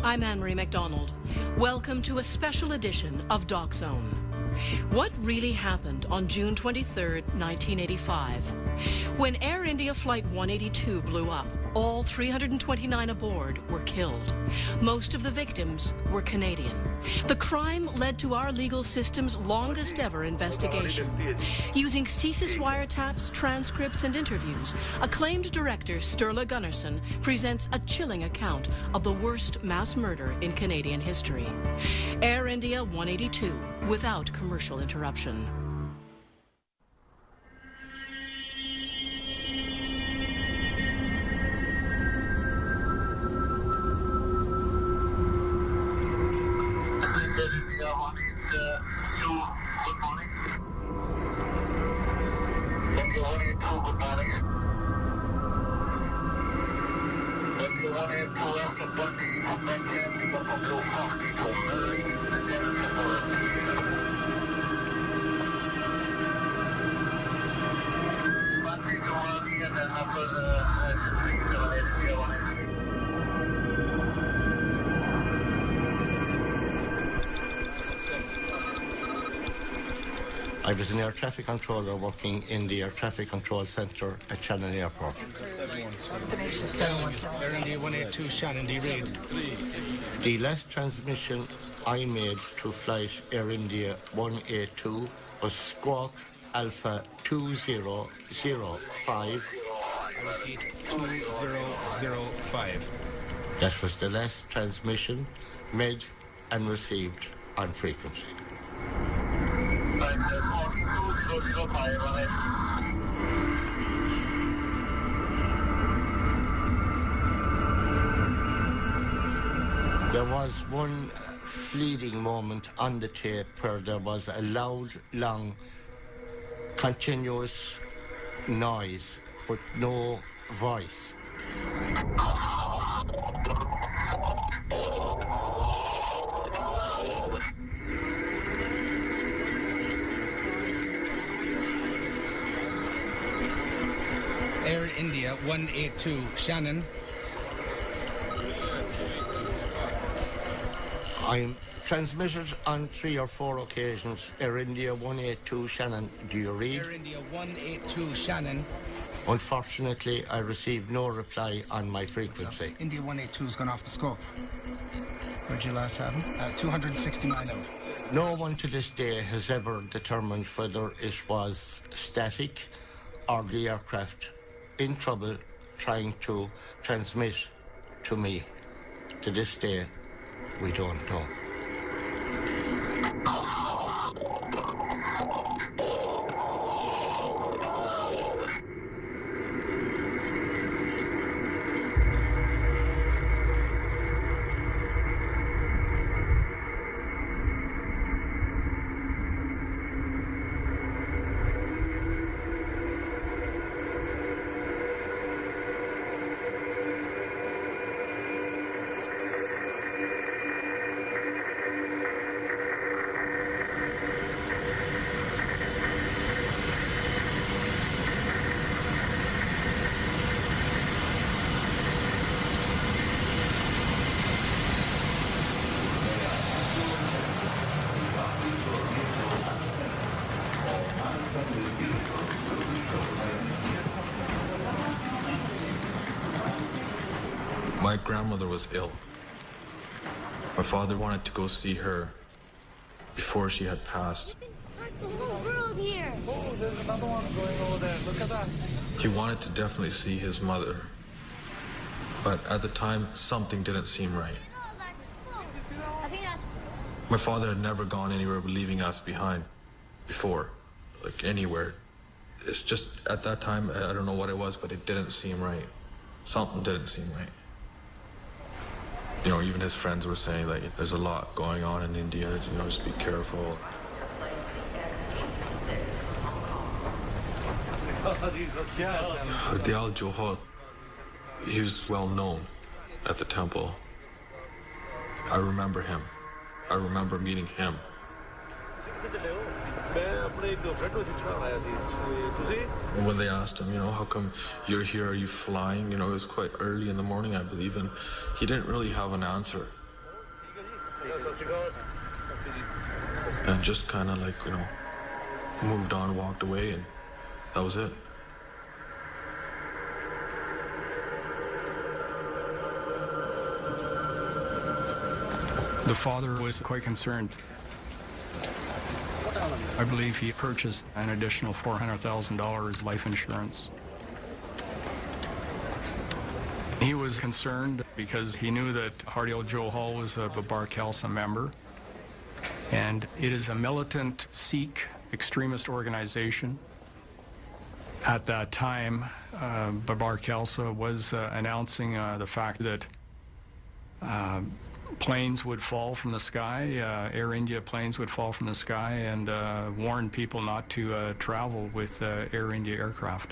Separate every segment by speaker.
Speaker 1: I'm Anne-Marie MacDonald. Welcome to a special edition of Doc Zone. What really happened on June 23, 1985? When Air India Flight 182 blew up, all 329 aboard were killed. Most of the victims were Canadian. The crime led to our legal system's longest ever investigation. Using CSIS wiretaps, transcripts, and interviews, acclaimed director Sturla Gunnarsson presents a chilling account of the worst mass murder in Canadian history. Air India 182, without commercial interruption.
Speaker 2: I was an air traffic controller working in the air traffic control centre at Shannon Airport.
Speaker 3: Air India 182 Shannon, D. Reid.
Speaker 2: The last transmission I made to flight Air India 182 was Squawk Alpha 2005.
Speaker 3: 2005.
Speaker 2: That was the last transmission made and received on frequency. There was one fleeting moment on the tape where there was a loud, long, continuous noise, but no voice.
Speaker 3: Air India 182 Shannon.
Speaker 2: I'm transmitted on 3 or 4 occasions. Air India 182 Shannon, do you read?
Speaker 3: Air India 182 Shannon.
Speaker 2: Unfortunately, I received no reply on my frequency.
Speaker 3: India 182 has gone off the scope. Where'd you last have him? 269 out.
Speaker 2: No one to this day has ever determined whether it was static or the aircraft in trouble trying to transmit to me. To this day, we don't know.
Speaker 4: My grandmother was ill. My father wanted to go see her before she had passed.
Speaker 5: The whole world here.
Speaker 6: Oh, there's another one going over there. Look at that.
Speaker 4: He wanted to definitely see his mother. But at the time, something didn't seem right. My father had never gone anywhere leaving us behind before, like anywhere. It's just at that time, I don't know what it was, but it didn't seem right. Something didn't seem right. You know, even his friends were saying, like, there's a lot going on in India, you know, just be careful. Hardyal Johal, he was well known at the temple. I remember him. I remember meeting him. When they asked him, you know, how come you're here, are you flying? You know, it was quite early in the morning, I believe, and he didn't really have an answer. And just kind of like, moved on, walked away, and that was it.
Speaker 7: The father was quite concerned. I believe he purchased an additional $400,000 life insurance. He was concerned because he knew that Hardy Old Joe Hall was a Babar Khalsa member, and it is a militant Sikh extremist organization. At that time, Babar Khalsa was announcing the fact that planes would fall from the sky, Air India planes would fall from the sky, and warned people not to travel with Air India aircraft.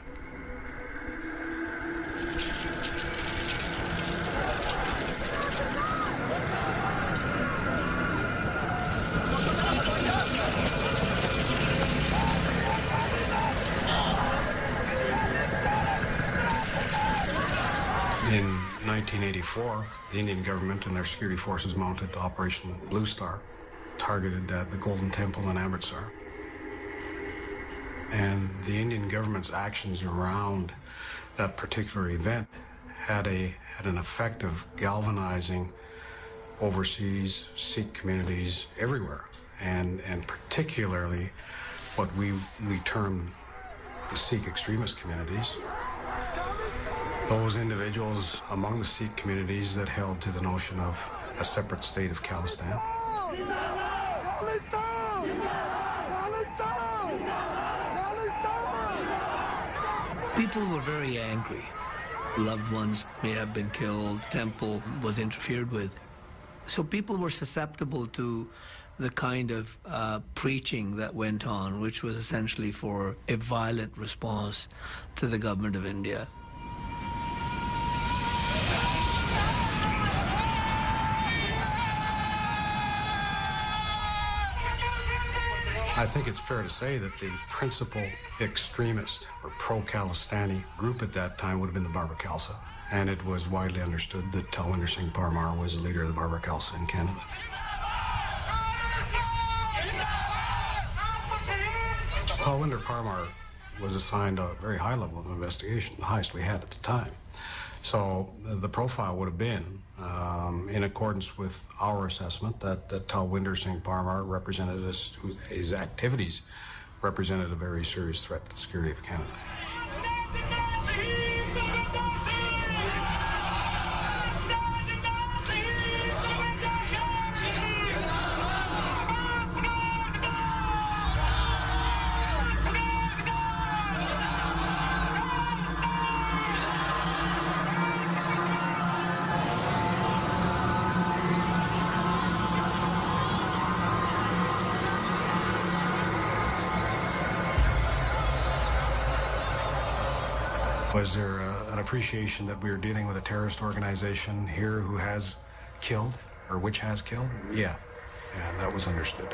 Speaker 8: In 1984, the Indian government and their security forces mounted Operation Blue Star, targeted the Golden Temple in Amritsar. And the Indian government's actions around that particular event had an effect of galvanizing overseas Sikh communities everywhere, and particularly what we term the Sikh extremist communities. Those individuals among the Sikh communities that held to the notion of a separate state of Khalistan.
Speaker 9: People were very angry. Loved ones may have been killed, temple was interfered with. So people were susceptible to the kind of preaching that went on, which was essentially for a violent response to the government of India.
Speaker 8: I think it's fair to say that the principal extremist or pro-Khalistani group at that time would have been the Babar Khalsa. And it was widely understood that Talwinder Singh Parmar was the leader of the Babar Khalsa in Canada. Talwinder Parmar was assigned a very high level of investigation, the highest we had at the time. So the profile would have been, in accordance with our assessment, that Talwinder Singh Parmar represented us, his activities represented a very serious threat to the security of Canada. Was there an appreciation that we were dealing with a terrorist organization here who has killed, or which has killed? Yeah, that was understood.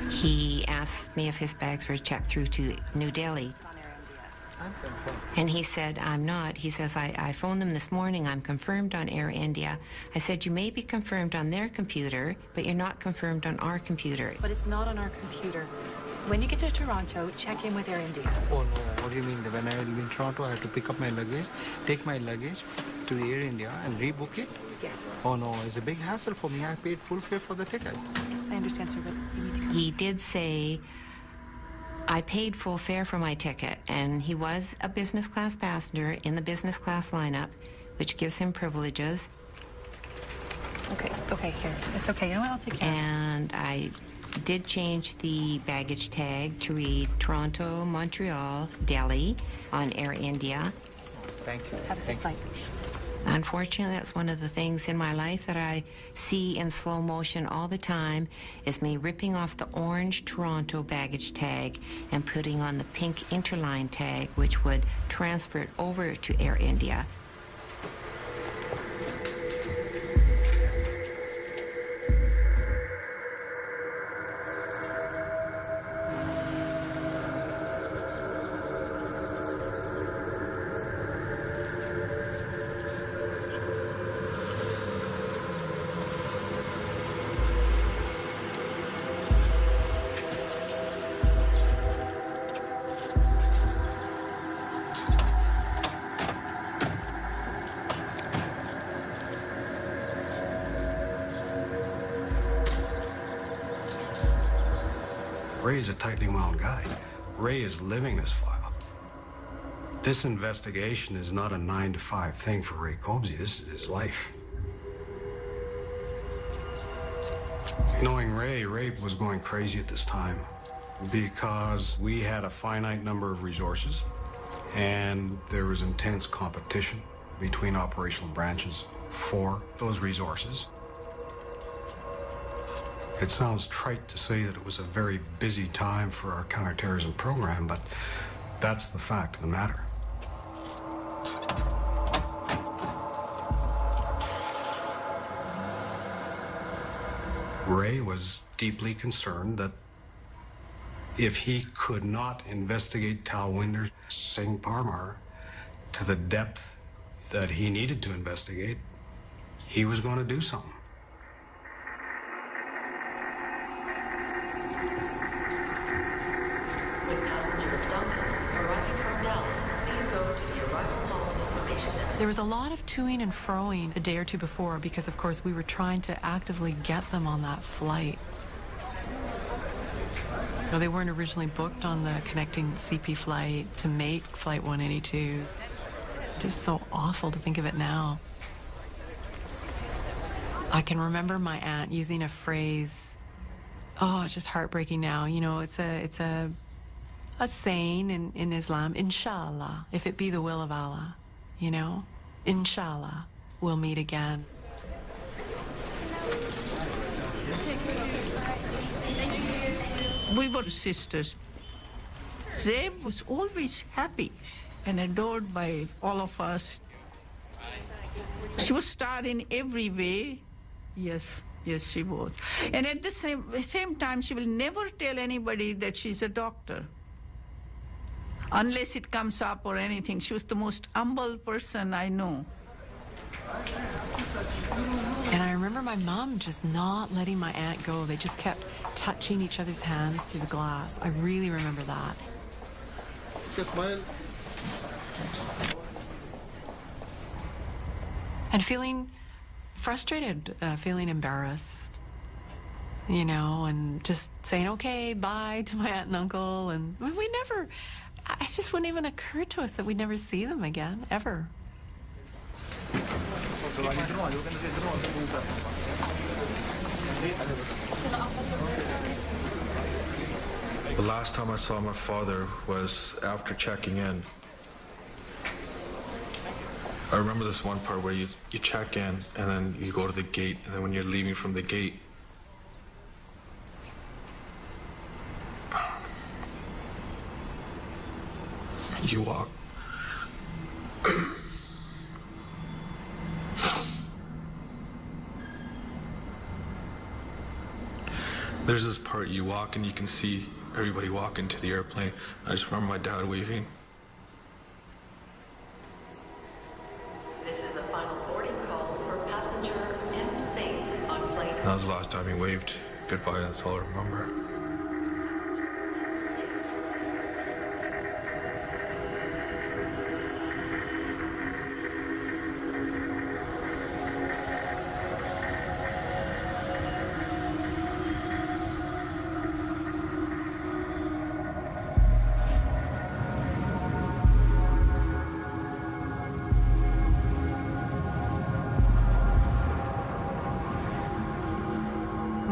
Speaker 10: He asked me if his bags were checked through to New Delhi. And he said, I'm not. He says, I phoned them this morning. I'm confirmed on Air India. I said, you may be confirmed on their computer, but you're not confirmed on our computer.
Speaker 11: But it's not on our computer. When you get to Toronto, check in with Air India.
Speaker 6: Oh no, what do you mean? When I live in Toronto, I have to pick up my luggage, take my luggage to the Air India and rebook it?
Speaker 11: Yes.
Speaker 6: Oh no, it's a big hassle for me. I paid full fare for the ticket.
Speaker 11: I understand, sir, but you need to come.
Speaker 10: He did say, I paid full fare for my ticket, and he was a business class passenger in the business class lineup, which gives him privileges.
Speaker 11: Okay, here. It's okay. You know what? I'll take care of it.
Speaker 10: And I did change the baggage tag to read Toronto, Montreal, Delhi on Air India.
Speaker 6: Thank you.
Speaker 11: Have a safe flight.
Speaker 10: Unfortunately, that's one of the things in my life that I see in slow motion all the time, is me ripping off the orange Toronto baggage tag and putting on the pink interline tag, which would transfer it over to Air India.
Speaker 8: Ray is a tightly wound guy. Ray is living this file. This investigation is not a 9-to-5 thing for Ray Cobesy. This is his life. Knowing Ray was going crazy at this time because we had a finite number of resources and there was intense competition between operational branches for those resources. It sounds trite to say that it was a very busy time for our counterterrorism program, but that's the fact of the matter. Ray was deeply concerned that if he could not investigate Talwinder Singh Parmar to the depth that he needed to investigate, he was going to do something.
Speaker 11: There was a lot of toing and froing a day or two before because, of course, we were trying to actively get them on that flight. No, they weren't originally booked on the connecting CP flight to make Flight 182. Just so awful to think of it now. I can remember my aunt using a phrase, oh, it's just heartbreaking now. You know, it's a saying in Islam, inshallah, if it be the will of Allah, you know, inshallah, we'll meet again.
Speaker 12: We were sisters. Zeb was always happy and adored by all of us. She was star in every way. Yes, she was. And at the same time, she will never tell anybody that she's a doctor, unless it comes up or anything. She was the most humble person I know.
Speaker 11: And I remember my mom just not letting my aunt go. They just kept touching each other's hands through the glass. I really remember that.
Speaker 3: Smile.
Speaker 11: And feeling frustrated, feeling embarrassed, you know, and just saying, okay, bye to my aunt and uncle. And we never, it just wouldn't even occur to us that we'd never see them again, ever.
Speaker 4: The last time I saw my father was after checking in. I remember this one part where you check in and then you go to the gate, and then when you're leaving from the gate, you walk. There's this part you walk and you can see everybody walk into the airplane. I just remember my dad waving.
Speaker 1: This is a final boarding call for passenger MC on flight.
Speaker 4: That was the last time he waved goodbye. That's all I remember.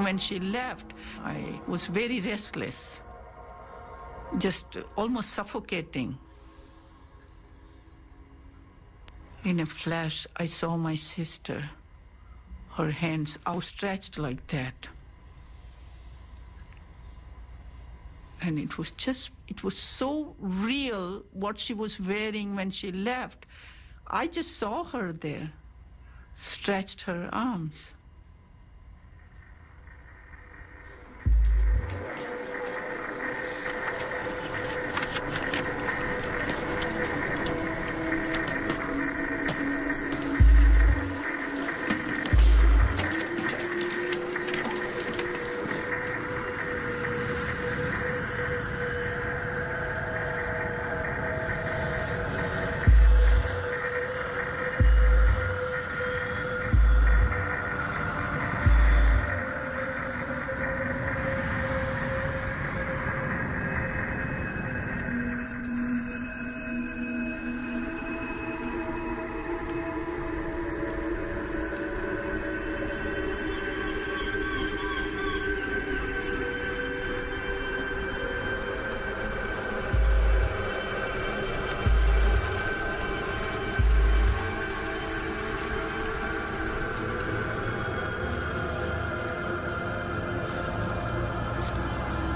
Speaker 12: When she left, I was very restless, just almost suffocating. In a flash, I saw my sister, her hands outstretched like that. And it was so real what she was wearing when she left. I just saw her there, stretched her arms.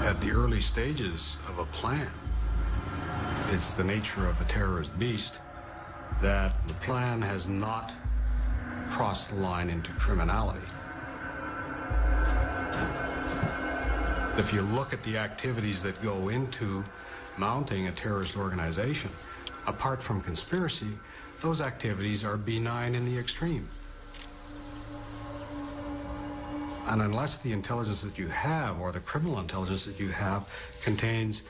Speaker 8: At the early stages of a plan, it's the nature of the terrorist beast that the plan has not crossed the line into criminality. If you look at the activities that go into mounting a terrorist organization, apart from conspiracy, those activities are benign in the extreme. And unless the intelligence that you have, or the criminal intelligence that you have, contains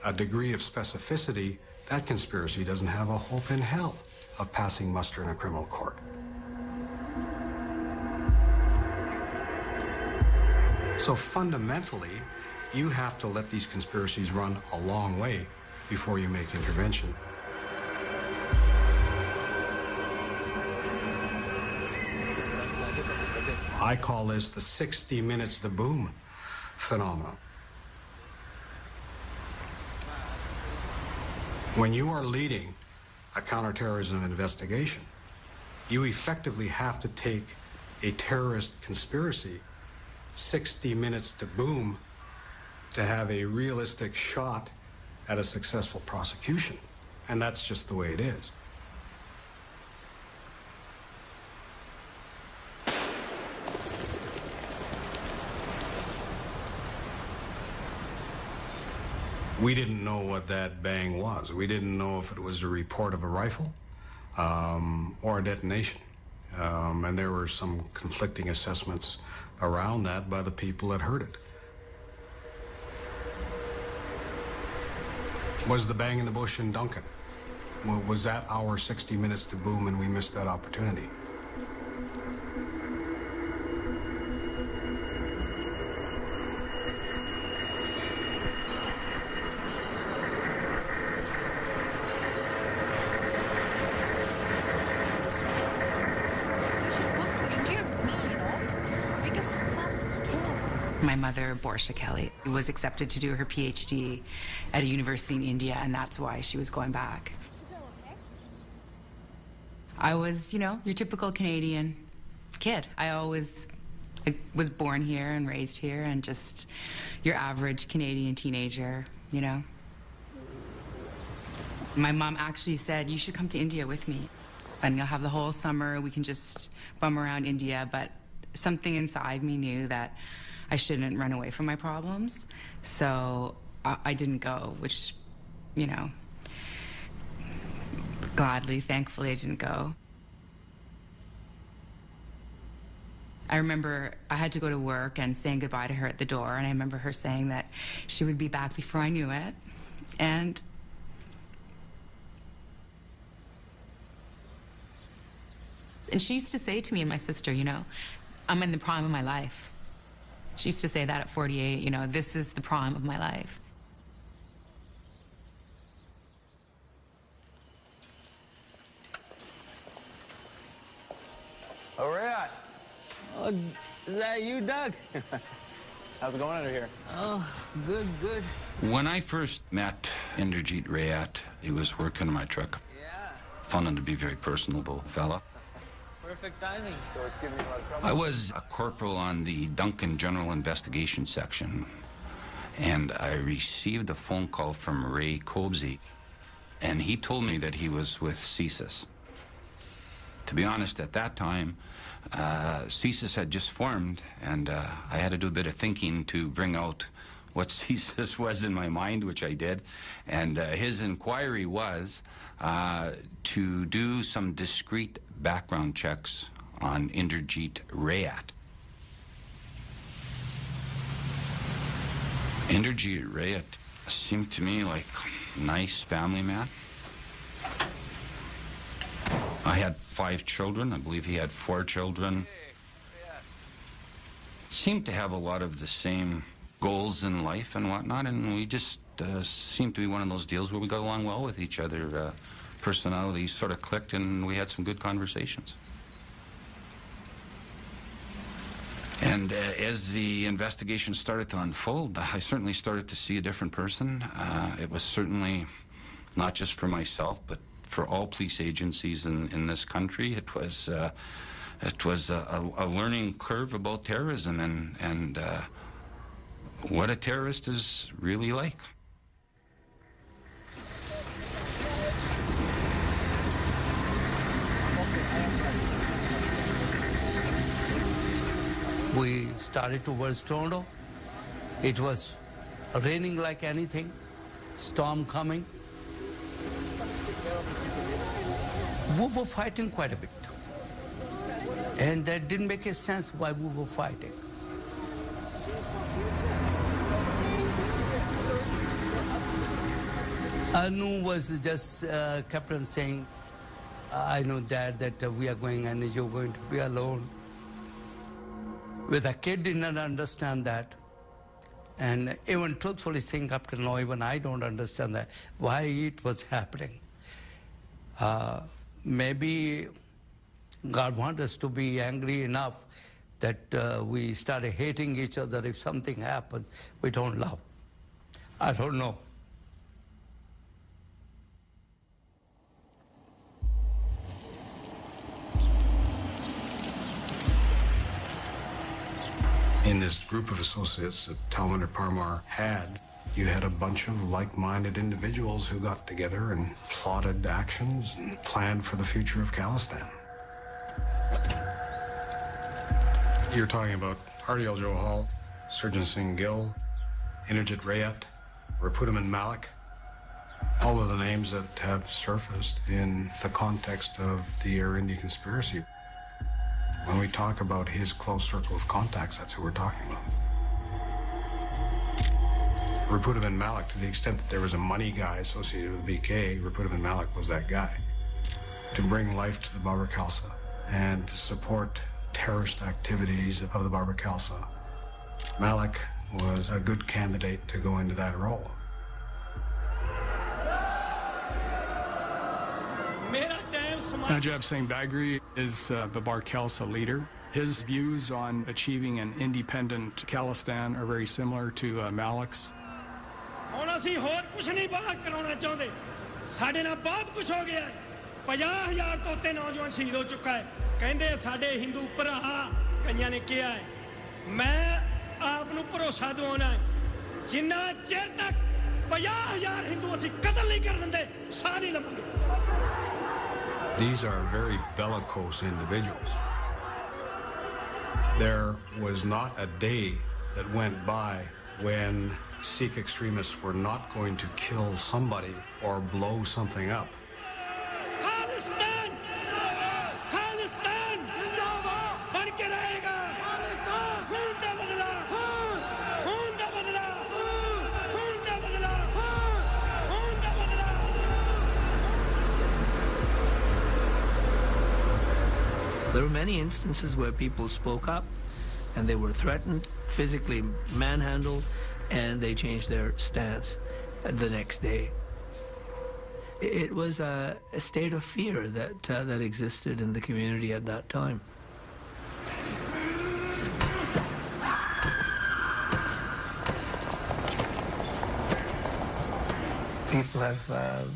Speaker 8: a degree of specificity, that conspiracy doesn't have a hope in hell of passing muster in a criminal court. So fundamentally, you have to let these conspiracies run a long way before you make intervention. I call this the 60 minutes to boom phenomenon. When you are leading a counterterrorism investigation, you effectively have to take a terrorist conspiracy 60 minutes to boom to have a realistic shot at a successful prosecution. And that's just the way it is. We didn't know what that bang was. We didn't know if it was a report of a rifle or a detonation. And there were some conflicting assessments around that by the people that heard it. Was the bang in the bush in Duncan? Was that our 60 minutes to boom and we missed that opportunity?
Speaker 13: My mother, Borsha Kelly, was accepted to do her PhD at a university in India, and that's why she was going back. I was, your typical Canadian kid. I was born here and raised here, and just your average Canadian teenager, My mom actually said, you should come to India with me, and you'll have the whole summer. We can just bum around India, but something inside me knew that I shouldn't run away from my problems. So I didn't go, which, gladly, thankfully, I didn't go. I remember I had to go to work and saying goodbye to her at the door, and I remember her saying that she would be back before I knew it. And she used to say to me and my sister, I'm in the prime of my life. She used to say that at 48, this is the prime of my life.
Speaker 14: All right. Oh, is that you, Doug? How's it going under here? Oh, good, good.
Speaker 15: When I first met Inderjeet Rayat, he was working in my truck Found him to be a very personable fella.
Speaker 14: Perfect timing. So it's giving you a lot of trouble.
Speaker 15: I was a corporal on the Duncan General Investigation Section, and I received a phone call from Ray Cobsey, and he told me that he was with CSIS. To be honest, at that time, CSIS had just formed, and I had to do a bit of thinking to bring out what CSIS was in my mind, which I did. And his inquiry was to do some discrete background checks on Inderjeet Rayat. Inderjeet Rayat seemed to me like a nice family man. I had 5 children. I believe he had 4 children. Seemed to have a lot of the same goals in life and whatnot, and we just seemed to be one of those deals where we got along well with each other. Personalities sort of clicked, and we had some good conversations. And as the investigation started to unfold, I certainly started to see a different person. It was certainly not just for myself, but for all police agencies in this country. It was a learning curve about terrorism and what a terrorist is really like.
Speaker 16: We started towards Toronto. It was raining like anything, storm coming. We were fighting quite a bit. And that didn't make a sense why we were fighting. Anu was just kept on saying, I know, Dad, that we are going and you're going to be alone. With a kid did not understand that. And even truthfully saying up till now, even I don't understand that, why it was happening. Maybe God wants us to be angry enough that we started hating each other. If something happens, we don't love. I don't know.
Speaker 8: In this group of associates that Talwin Parmar had, you had a bunch of like-minded individuals who got together and plotted actions and planned for the future of Khalistan. You're talking about Hardial Johal, Surjan Singh Gill, Inderjeet Rayat, Rapudaman Malik, all of the names that have surfaced in the context of the Air India conspiracy. When we talk about his close circle of contacts, that's who we're talking about. Rapudaman Malik, to the extent that there was a money guy associated with BK, Rapudaman Malik was that guy. To bring life to the Babar Khalsa and to support terrorist activities of the Babar Khalsa, Malik was a good candidate to go into that role.
Speaker 7: Najib Singh Bagri is Babar Khalsa leader. His views on achieving an independent Khalistan are very similar to Malik's.
Speaker 8: These are very bellicose individuals. There was not a day that went by when Sikh extremists were not going to kill somebody or blow something up.
Speaker 9: There were many instances where people spoke up and they were threatened, physically manhandled, and they changed their stance the next day. It was a state of fear that existed in the community at that time.
Speaker 6: People have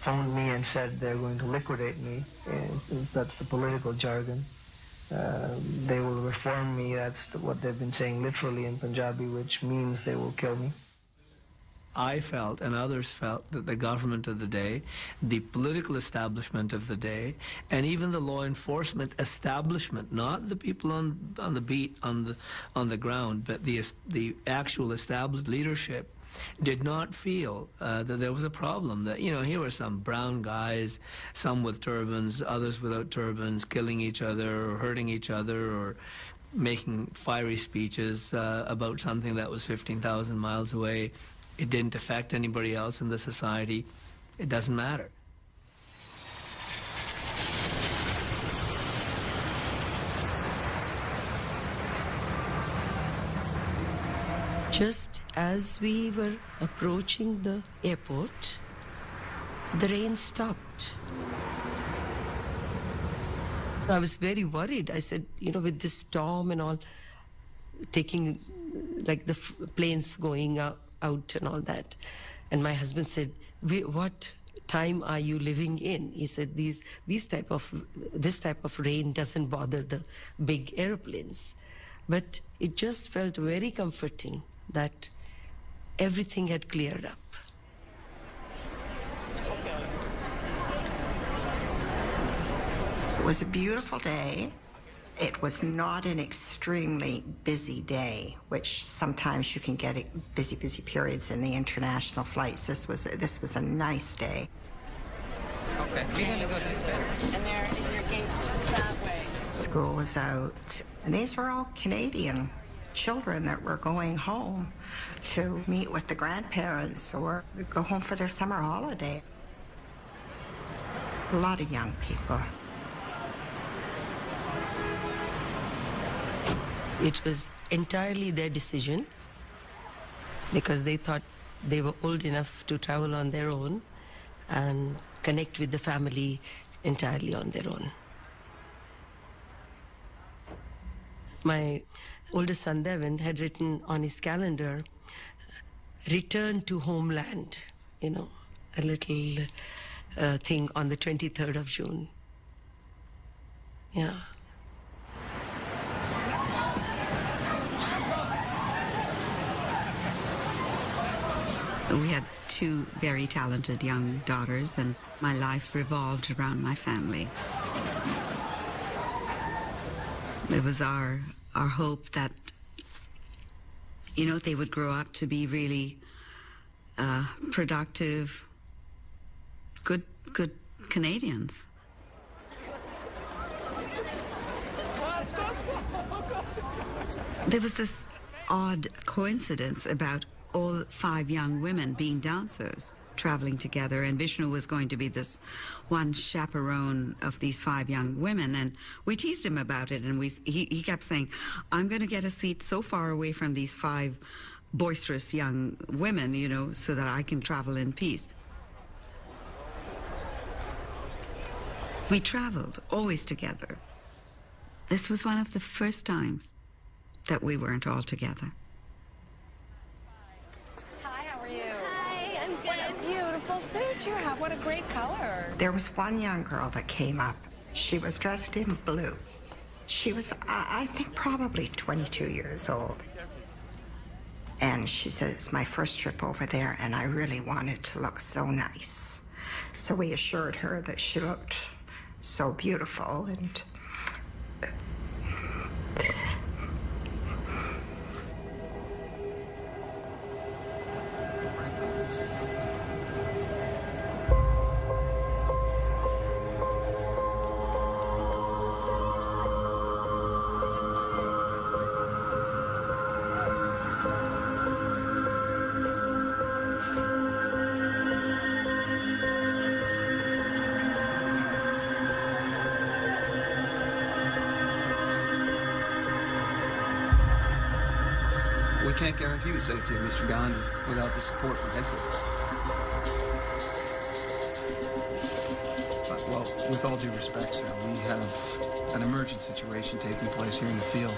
Speaker 6: phoned me and said they're going to liquidate me. And that's the political jargon. They will reform me. That's what they've been saying literally in Punjabi, which means they will kill me.
Speaker 9: I felt, and others felt, that the government of the day, the political establishment of the day, and even the law enforcement establishment, not the people on the beat, on the ground, but the actual established leadership, did not feel that there was a problem. That, you know, here were some brown guys, some with turbans, others without turbans, killing each other or hurting each other or making fiery speeches about something that was 15,000 miles away. It didn't affect anybody else in the society. It doesn't matter.
Speaker 17: Just as we were approaching the airport, the rain stopped. I was very worried. I said, you know, with this storm and all, taking like the planes going out and all that. And my husband said, what time are you living in? He said, this type of rain doesn't bother the big airplanes. But it just felt very comforting that everything had cleared up.
Speaker 18: It was a beautiful day. It was not an extremely busy day, which sometimes you can get busy periods in the international flights. This was a nice day.
Speaker 14: Okay, you're gonna go this way.
Speaker 5: And your gate's just that way.
Speaker 18: School was out, and these were all Canadian children that were going home to meet with the grandparents or go home for their summer holiday. A lot of young people.
Speaker 17: It was entirely their decision because they thought they were old enough to travel on their own and connect with the family entirely on their own. My oldest son, Devin, had written on his calendar, return to homeland, you know, a little thing on the 23rd of June. Yeah.
Speaker 19: We had two very talented young daughters, and my life revolved around my family. It was our hope that, you know, they would grow up to be really productive, good Canadians. There was this odd coincidence about all 5 young women being dancers, traveling together, and Vishnu was going to be this one chaperone of these 5 young women, and we teased him about it, and he kept saying, I'm going to get a seat so far away from these 5 boisterous young women, you know, so that I can travel in peace. We traveled, always together. This was one of the first times that we weren't all together.
Speaker 5: Suit you have. What a great color.
Speaker 18: There was one young girl that came up. She was dressed in blue. She was, I think, probably 22 years old. And she said, it's my first trip over there, and I really wanted to look so nice. So we assured her that she looked so beautiful, and
Speaker 20: We can't guarantee the safety of Mr. Gandhi without the support from headquarters. Well, with all due respect, sir, we have an emergent situation taking place here in the field.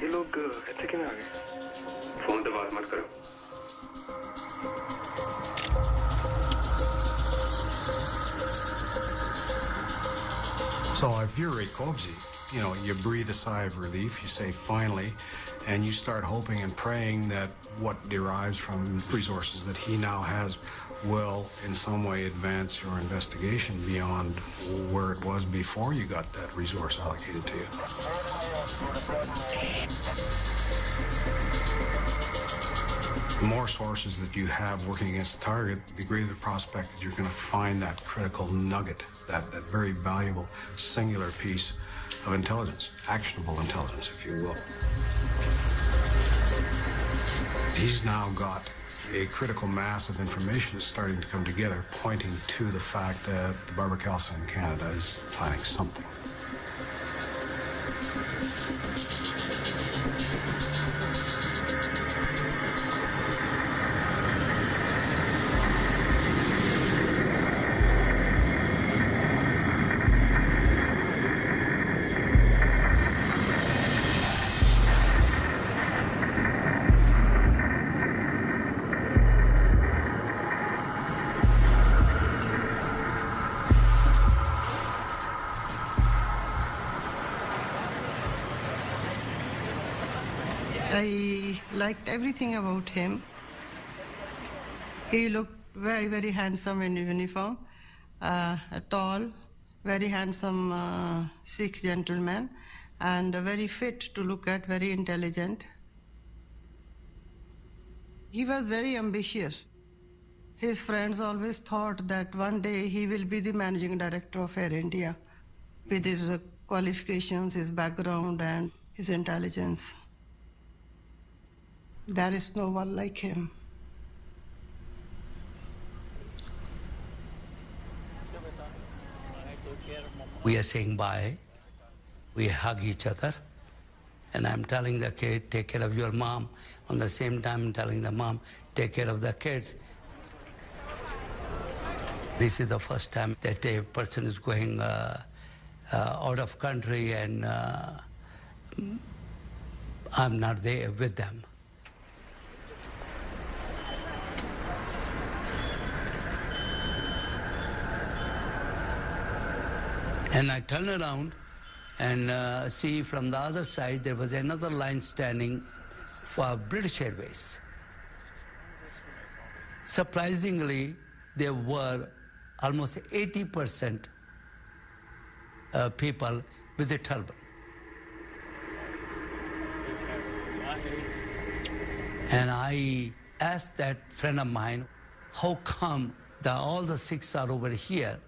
Speaker 21: ये लोग ऐसे क्यों आ गए? Phone पे बात मत करो।
Speaker 8: So if you're Ray Cobsey, you know, you breathe a sigh of relief, you say finally, and you start hoping and praying that what derives from resources that he now has will in some way advance your investigation beyond where it was before you got that resource allocated to you. The more sources that you have working against the target, the greater the prospect that you're going to find that critical nugget, that very valuable singular piece of intelligence, actionable intelligence, if you will. He's now got a critical mass of information that's starting to come together, pointing to the fact that the Barbara in Canada is planning something.
Speaker 2: I liked everything about him. He looked very, very handsome in uniform, tall, very handsome Sikh gentleman, and very fit to look at, very intelligent. He was very ambitious. His friends always thought that one day he will be the managing director of Air India with his qualifications, his background, and his intelligence. There is no one like him.
Speaker 16: We are saying bye. We hug each other. And I'm telling the kid, take care of your mom. On the same time, I'm telling the mom, take care of the kids. This is the first time that a person is going out of country and I'm not there with them. And I turn around and see from the other side there was another line standing for British Airways. Surprisingly, there were almost 80% people with a turban. And I asked that friend of mine, how come all the Sikhs are over here?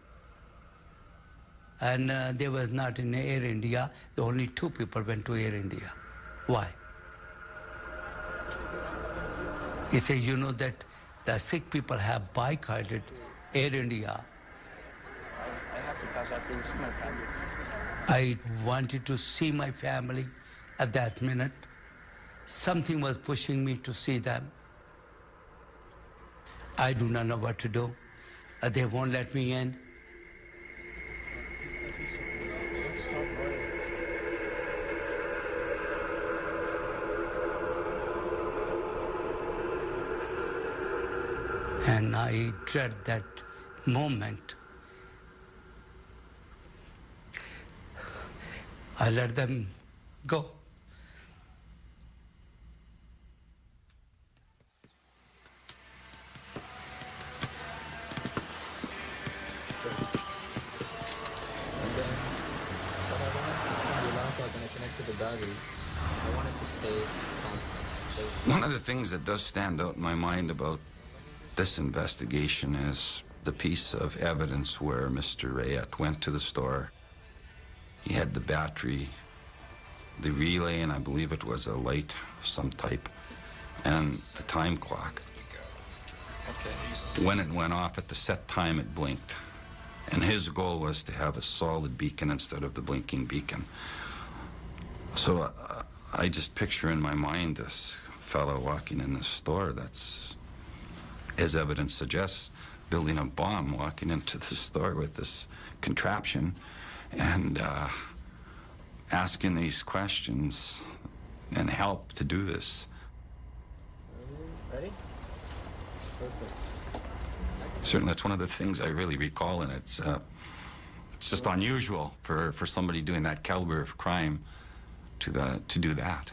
Speaker 16: And they were not in Air India. The only 2 people went to Air India. Why? He said, you know that the Sikh people have boycotted Air India.
Speaker 14: I have to pass after you see my family.
Speaker 16: I wanted to see my family at that minute. Something was pushing me to see them. I do not know what to do. They won't let me in. And I dread that moment. I let them go.
Speaker 15: One of the things that does stand out in my mind about this investigation is the piece of evidence where Mr. Rayet went to the store. He had the battery, the relay, and I believe it was a light of some type, and the time clock. When it went off at the set time, it blinked. And his goal was to have a solid beacon instead of the blinking beacon. So I just picture in my mind this fellow walking in the store that's, as evidence suggests, building a bomb, walking into the store with this contraption and asking these questions and help to do this.
Speaker 14: Ready? Perfect.
Speaker 15: Certainly, that's one of the things I really recall, and it's It's just unusual for somebody doing that caliber of crime to do that.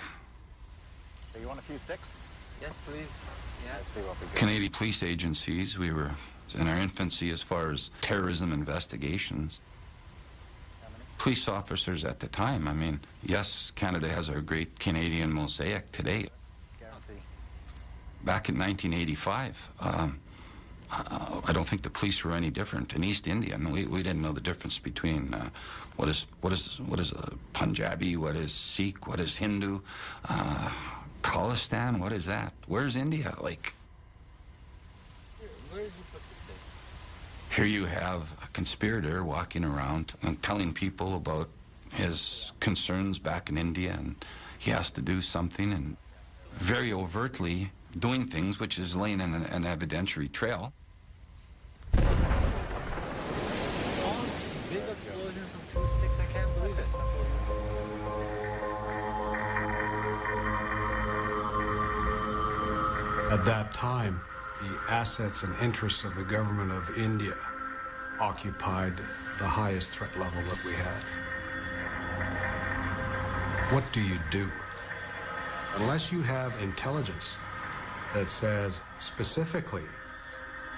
Speaker 14: Hey, you want a few sticks?
Speaker 10: Yes, please. Yeah.
Speaker 15: Canadian police agencies, we were in our infancy as far as terrorism investigations. Police officers at the time, I mean, yes, Canada has our great Canadian mosaic today. Back in 1985, I don't think the police were any different. In East India, and we didn't know the difference between what is a Punjabi, what is Sikh, what is Hindu, Khalistan, what is that? Where's India? Like,
Speaker 10: Where did you put the sticks?
Speaker 15: here you have a conspirator walking around and telling people about his concerns back in India, and he has to do something, and very overtly doing things, which is laying in an evidentiary trail.
Speaker 10: Big explosion from 2 sticks, I can't believe it.
Speaker 8: At that time, the assets and interests of the government of India occupied the highest threat level that we had. What do you do? Unless you have intelligence that says specifically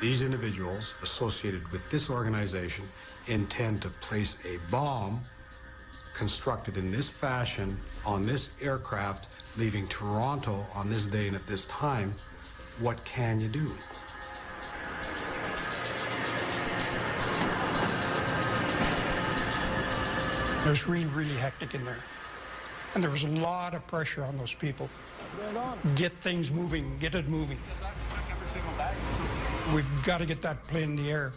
Speaker 8: these individuals associated with this organization intend to place a bomb constructed in this fashion on this aircraft leaving Toronto on this day and at this time, what can you do?
Speaker 22: It was really, really hectic in there. And there was a lot of pressure on those people. Get things moving, get it moving. We've got to get that plane in the air.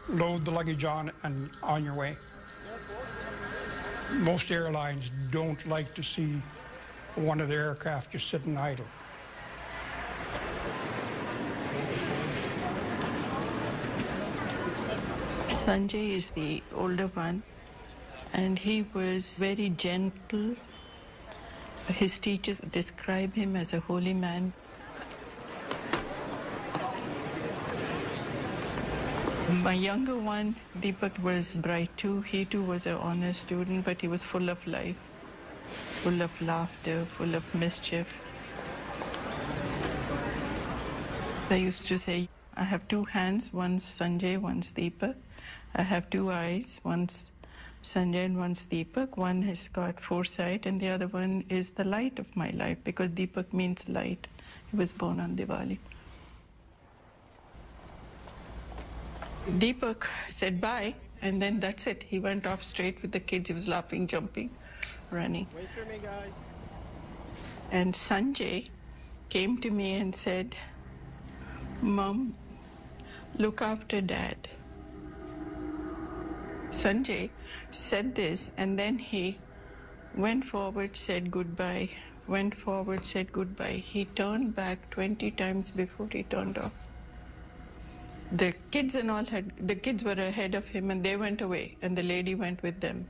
Speaker 22: Load the luggage on and on your way. Most airlines don't like to see one of their aircraft just sitting idle.
Speaker 12: Sanjay is the older one, and he was very gentle. His teachers describe him as a holy man. My younger one, Deepak, was bright too. He too was an honest student, but he was full of life, full of laughter, full of mischief. I used to say, I have 2 hands, one's Sanjay, one's Deepak. I have 2 eyes, one's Sanjay and one's Deepak. One has got foresight and the other one is the light of my life, because Deepak means light. He was born on Diwali. Deepak said bye, and then that's it. He went off straight with the kids. He was laughing, jumping, running.
Speaker 14: Wait for me, guys.
Speaker 12: And Sanjay came to me and said, Mom, look after Dad. Sanjay said this, and then he went forward, said goodbye, went forward, said goodbye. He turned back 20 times before he turned off. The kids and all the kids were ahead of him and they went away, and the lady went with them.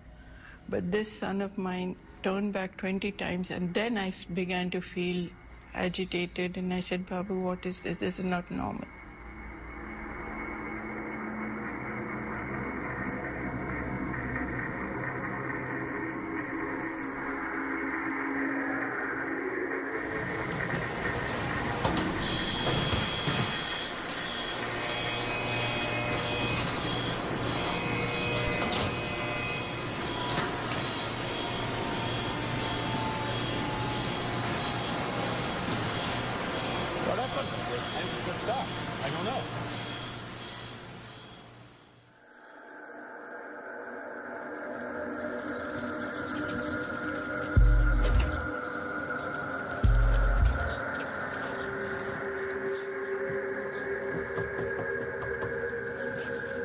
Speaker 12: But this son of mine turned back 20 times, and then I began to feel agitated, and I said, Babu, what is this? This is not normal.
Speaker 14: What happened? The stuff. I don't know.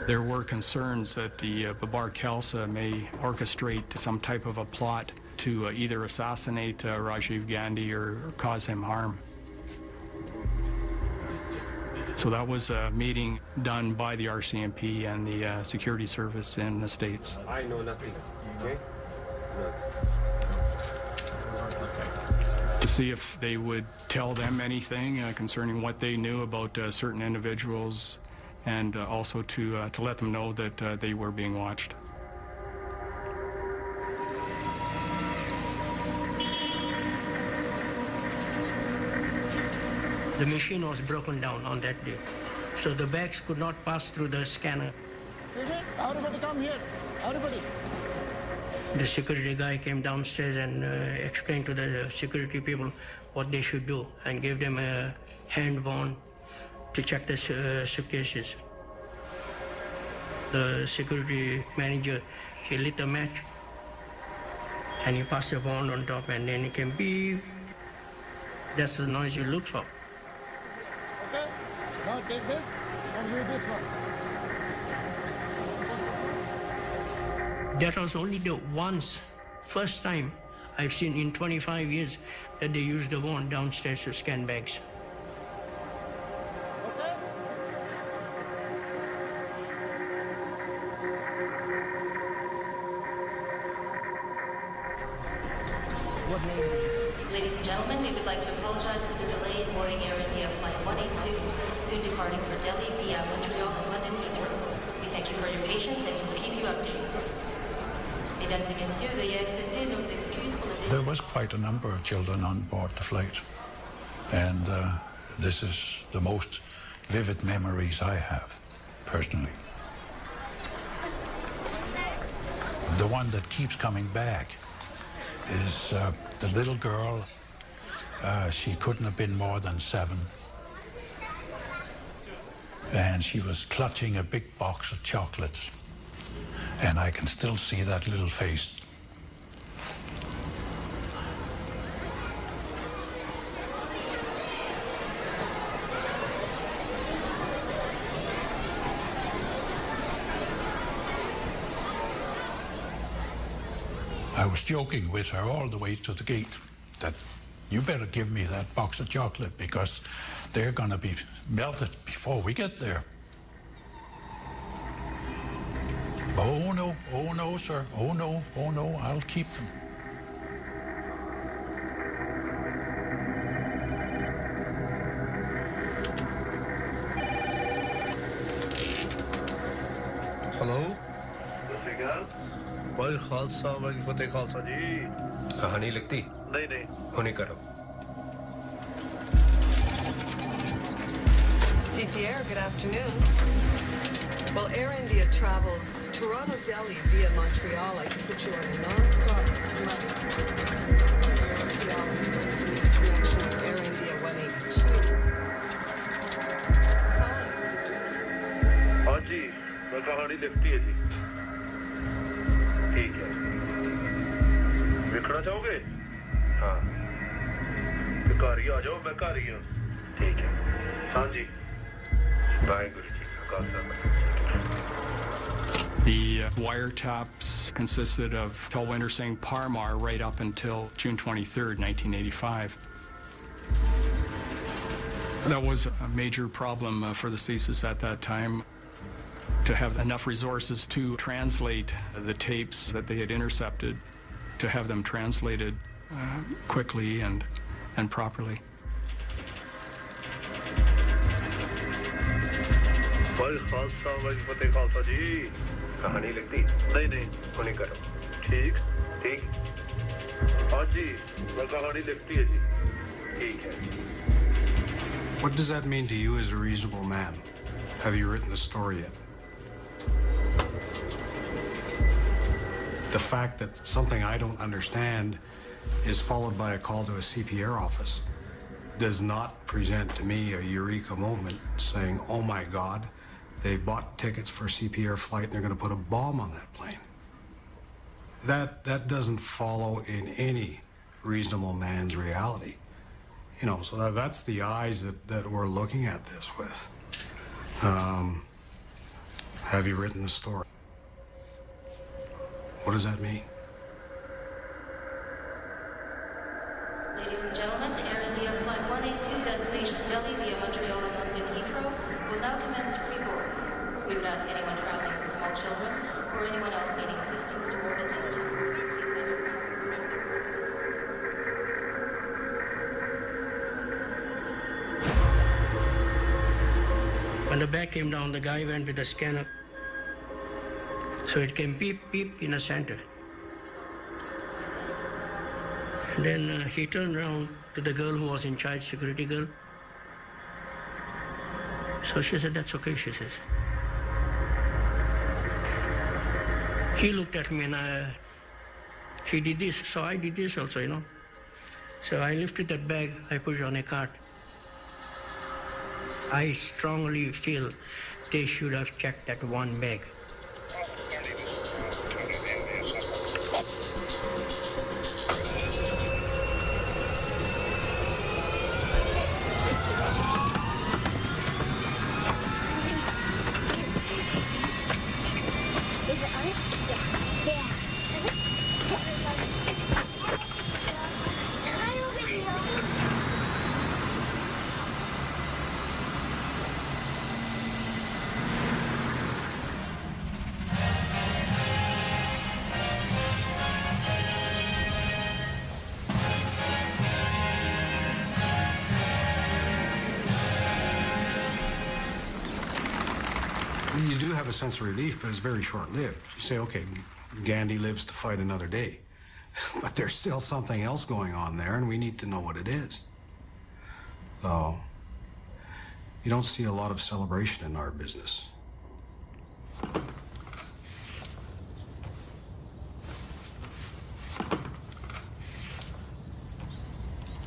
Speaker 7: There were concerns that the Babar Khalsa may orchestrate some type of a plot to either assassinate Rajiv Gandhi or cause him harm. So that was a meeting done by the RCMP and the security service in the States.
Speaker 14: I know nothing. Okay?
Speaker 7: To see if they would tell them anything concerning what they knew about certain individuals, and also to let them know that they were being watched.
Speaker 6: The machine was broken down on that day. So the bags could not pass through the scanner.
Speaker 3: Everybody come here. Everybody.
Speaker 6: The security guy came downstairs and explained to the security people what they should do and gave them a hand wand to check the suitcases. The security manager, he lit a match and he passed the wand on top and then it came beep. That's the noise you look for.
Speaker 3: Okay, now take this and use this one.
Speaker 6: That was only the first time I've seen in 25 years that they used the wand downstairs to scan bags.
Speaker 11: Ladies and gentlemen, we would like to apologize for the delay in boarding Air India Flight 182, soon departing for Delhi via Montreal and London Heathrow. We thank you for your patience and we will keep you updated. Mesdames et messieurs, veuillez accepter nos excuses pour le délai.
Speaker 8: There was quite a number of children on board the flight, and this is the most vivid memories I have, personally. The one that keeps coming back is the little girl. She couldn't have been more than 7. And she was clutching a big box of chocolates. And I can still see that little face. I was joking with her all the way to the gate that you better give me that box of chocolate because they're going to be melted before we get there. Oh no, sir. Oh no, I'll keep them.
Speaker 23: Hello? Waheguru Khalsa Waheguru फतेह खालसा जी कहानी लिखती नहीं होने करो
Speaker 24: CPR, good afternoon. Well, Air India travels Toronto, Delhi via Montreal. I can put you on a non-stop flight. Montreal connection with Air India 182.
Speaker 23: हाँ जी मैं कहानी लिखती है जी ठीक है लिखना चाहोगे हाँ भिखारी आ जाओ मैं भिखारी हूँ ठीक है हाँ जी वाहिगुरू जी का Khalsa
Speaker 7: The wiretaps consisted of Talwinder Singh Parmar right up until June 23rd, 1985. That was a major problem for the CSIS at that time, to have enough resources to translate the tapes that they had intercepted, to have them translated quickly and properly.
Speaker 23: Khalsa Waheguru फतेह खालसा जी कहानी लिखती नहीं होने करो ठीक हाँ जी मैं कहानी लिखती है जी ठीक है
Speaker 8: What does that mean to you as a reasonable man? Have you written the story yet? The fact that something I don't understand is followed by a call to a CPR office does not present to me a eureka moment saying, oh my God, they bought tickets for a CPR flight and they're going to put a bomb on that plane. That doesn't follow in any reasonable man's reality. You know, so that's the eyes that we're looking at this with. Have you written the story? What does that mean?
Speaker 11: Ladies and gentlemen, Air India Flight 182, destination Delhi via Montreal and London Heathrow, will now commence pre-board. We would ask anyone traveling with small children or anyone else needing assistance to board at this time. Please have your passports and boarding cards.
Speaker 6: When the bag came down, the guy went with the scanner. So it came beep, beep in the center. And then he turned around to the girl who was in charge, security girl, So she said, that's okay, she says. He looked at me and he did this, so I did this also, you know. So I lifted that bag, I put it on a cart. I strongly feel they should have checked that one bag.
Speaker 8: You do have a sense of relief, but it's very short-lived. You say, okay, Gandhi lives to fight another day. But there's still something else going on there, and we need to know what it is. So, you don't see a lot of celebration in our business.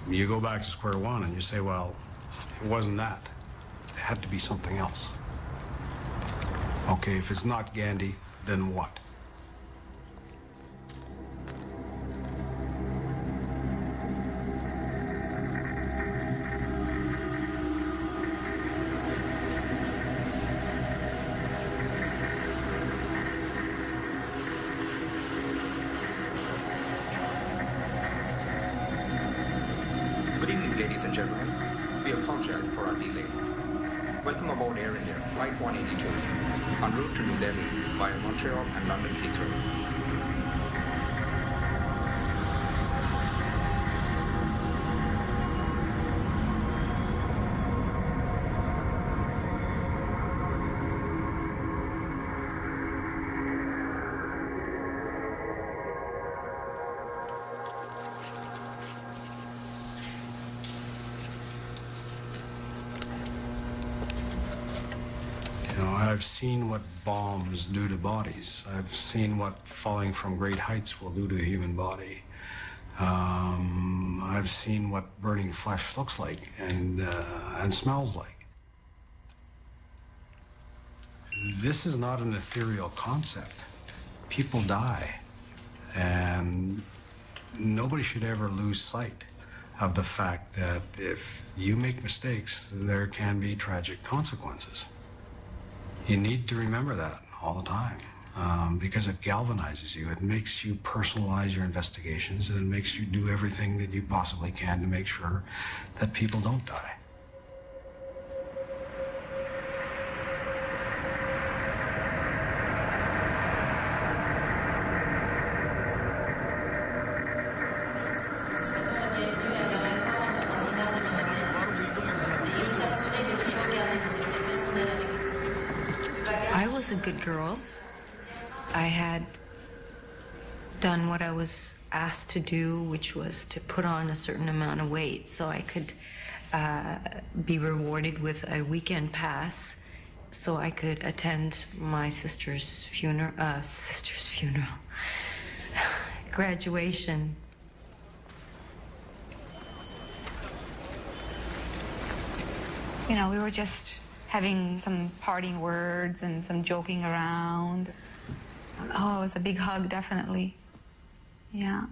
Speaker 8: You go back to square one and you say, well, it wasn't that. It had to be something else. Okay, if it's not Gandhi, then what?
Speaker 1: Good evening, ladies and gentlemen. We apologize for our delay. Welcome aboard Air India Flight 182, en route to New Delhi via Montreal and London Heathrow.
Speaker 8: I've seen what bombs do to bodies. I've seen what falling from great heights will do to a human body. I've seen what burning flesh looks like and smells like. This is not an ethereal concept. People die, and nobody should ever lose sight of the fact that if you make mistakes, there can be tragic consequences. You need to remember that all the time because it galvanizes you. It makes you personalize your investigations, and it makes you do everything that you possibly can to make sure that people don't die.
Speaker 4: I was a good girl. I had done what I was asked to do, which was to put on a certain amount of weight so I could be rewarded with a weekend pass so I could attend my sister's funeral, graduation.
Speaker 5: You know, we were just having some parting words and some joking around. Oh, it was a big hug, definitely. Yeah.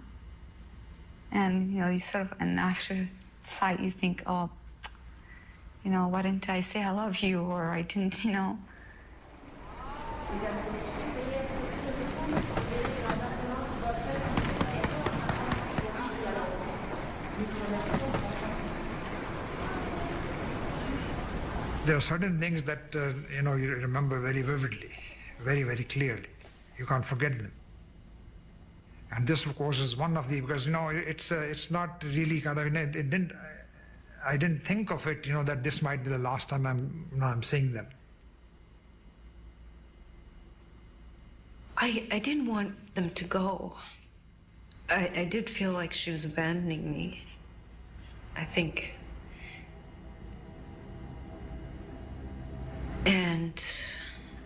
Speaker 5: And, you know, you sort of, and after sight, you think, oh, you know, why didn't I say I love you? Or I didn't, you know.
Speaker 22: There are certain things that, you know, you remember very vividly, very, very clearly. You can't forget them. And this, of course, is one of the, because, you know, it's not really kind of, I didn't think of it, you know, that this might be the last time I'm seeing them.
Speaker 4: I didn't want them to go. I did feel like she was abandoning me. I think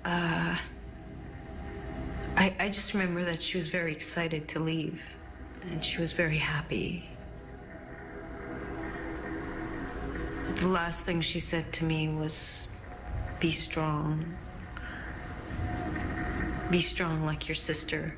Speaker 4: I just remember that she was very excited to leave, and she was very happy. The last thing she said to me was, "Be strong. Be strong like your sister."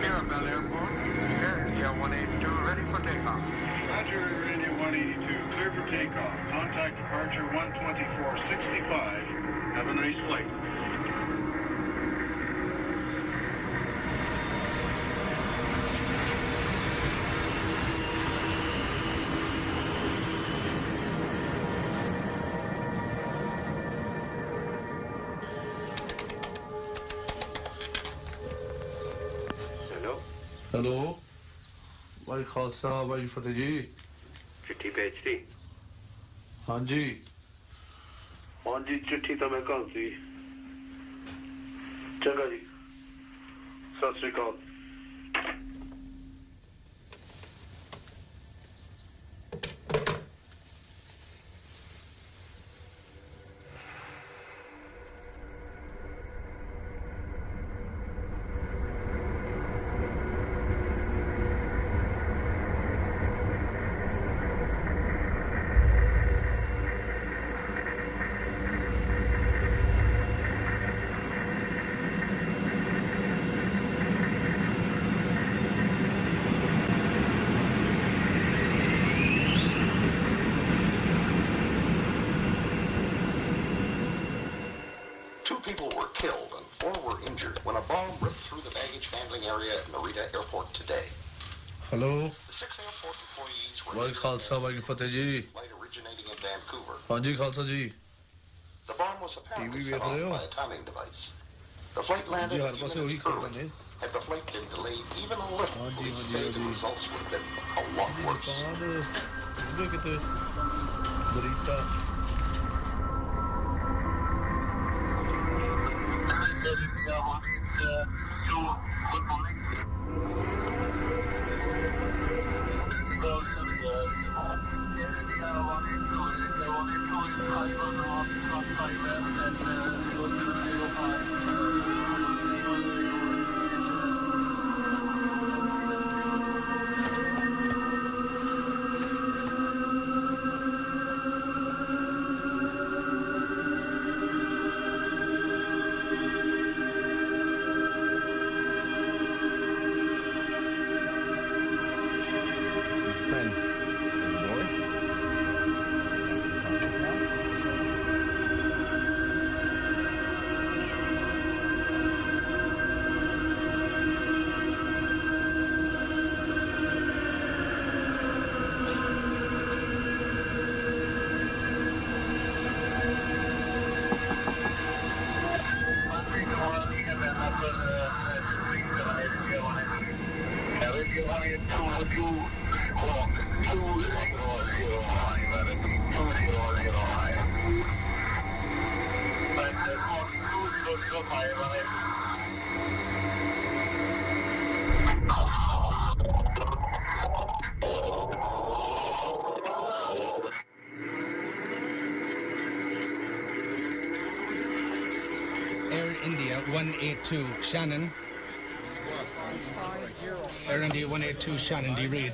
Speaker 23: Mirabel Airport, Air India 182, ready for takeoff.
Speaker 9: Roger, Air India 182, clear for takeoff. Contact departure 12465. Have a nice flight.
Speaker 23: Hello भाई खालसा भाई फतेह जी चिट्ठी भेज दी हाँ जी चिट्ठी तो मैं कल सी चंगा जी सत श्री अकाल हेलो भाई खालसा भाई फतेह जी हाँ जी खालसा जी टीवी देख रहे हो जी हर पासे वही खबर है हाँ जी कितने बरीटा
Speaker 13: Air India 182, Shannon. Air India 182, Shannon, do you read?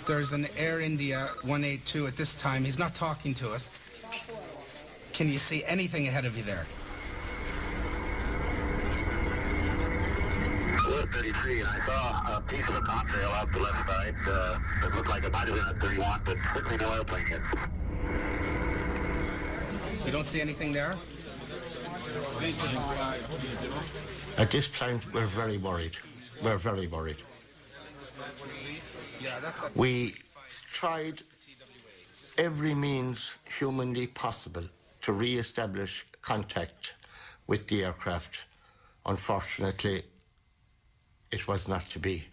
Speaker 13: There's an Air India 182 at this time. He's not talking to us. Can you see anything ahead of you there?
Speaker 23: 433, I saw a piece of the contrail out the left side that looked like it might have been a 31, but quickly no airplane hit.
Speaker 13: You don't see anything there?
Speaker 17: At this point, we're very worried. We're very worried. We tried every means humanly possible to re-establish contact with the aircraft. Unfortunately, it was not to be.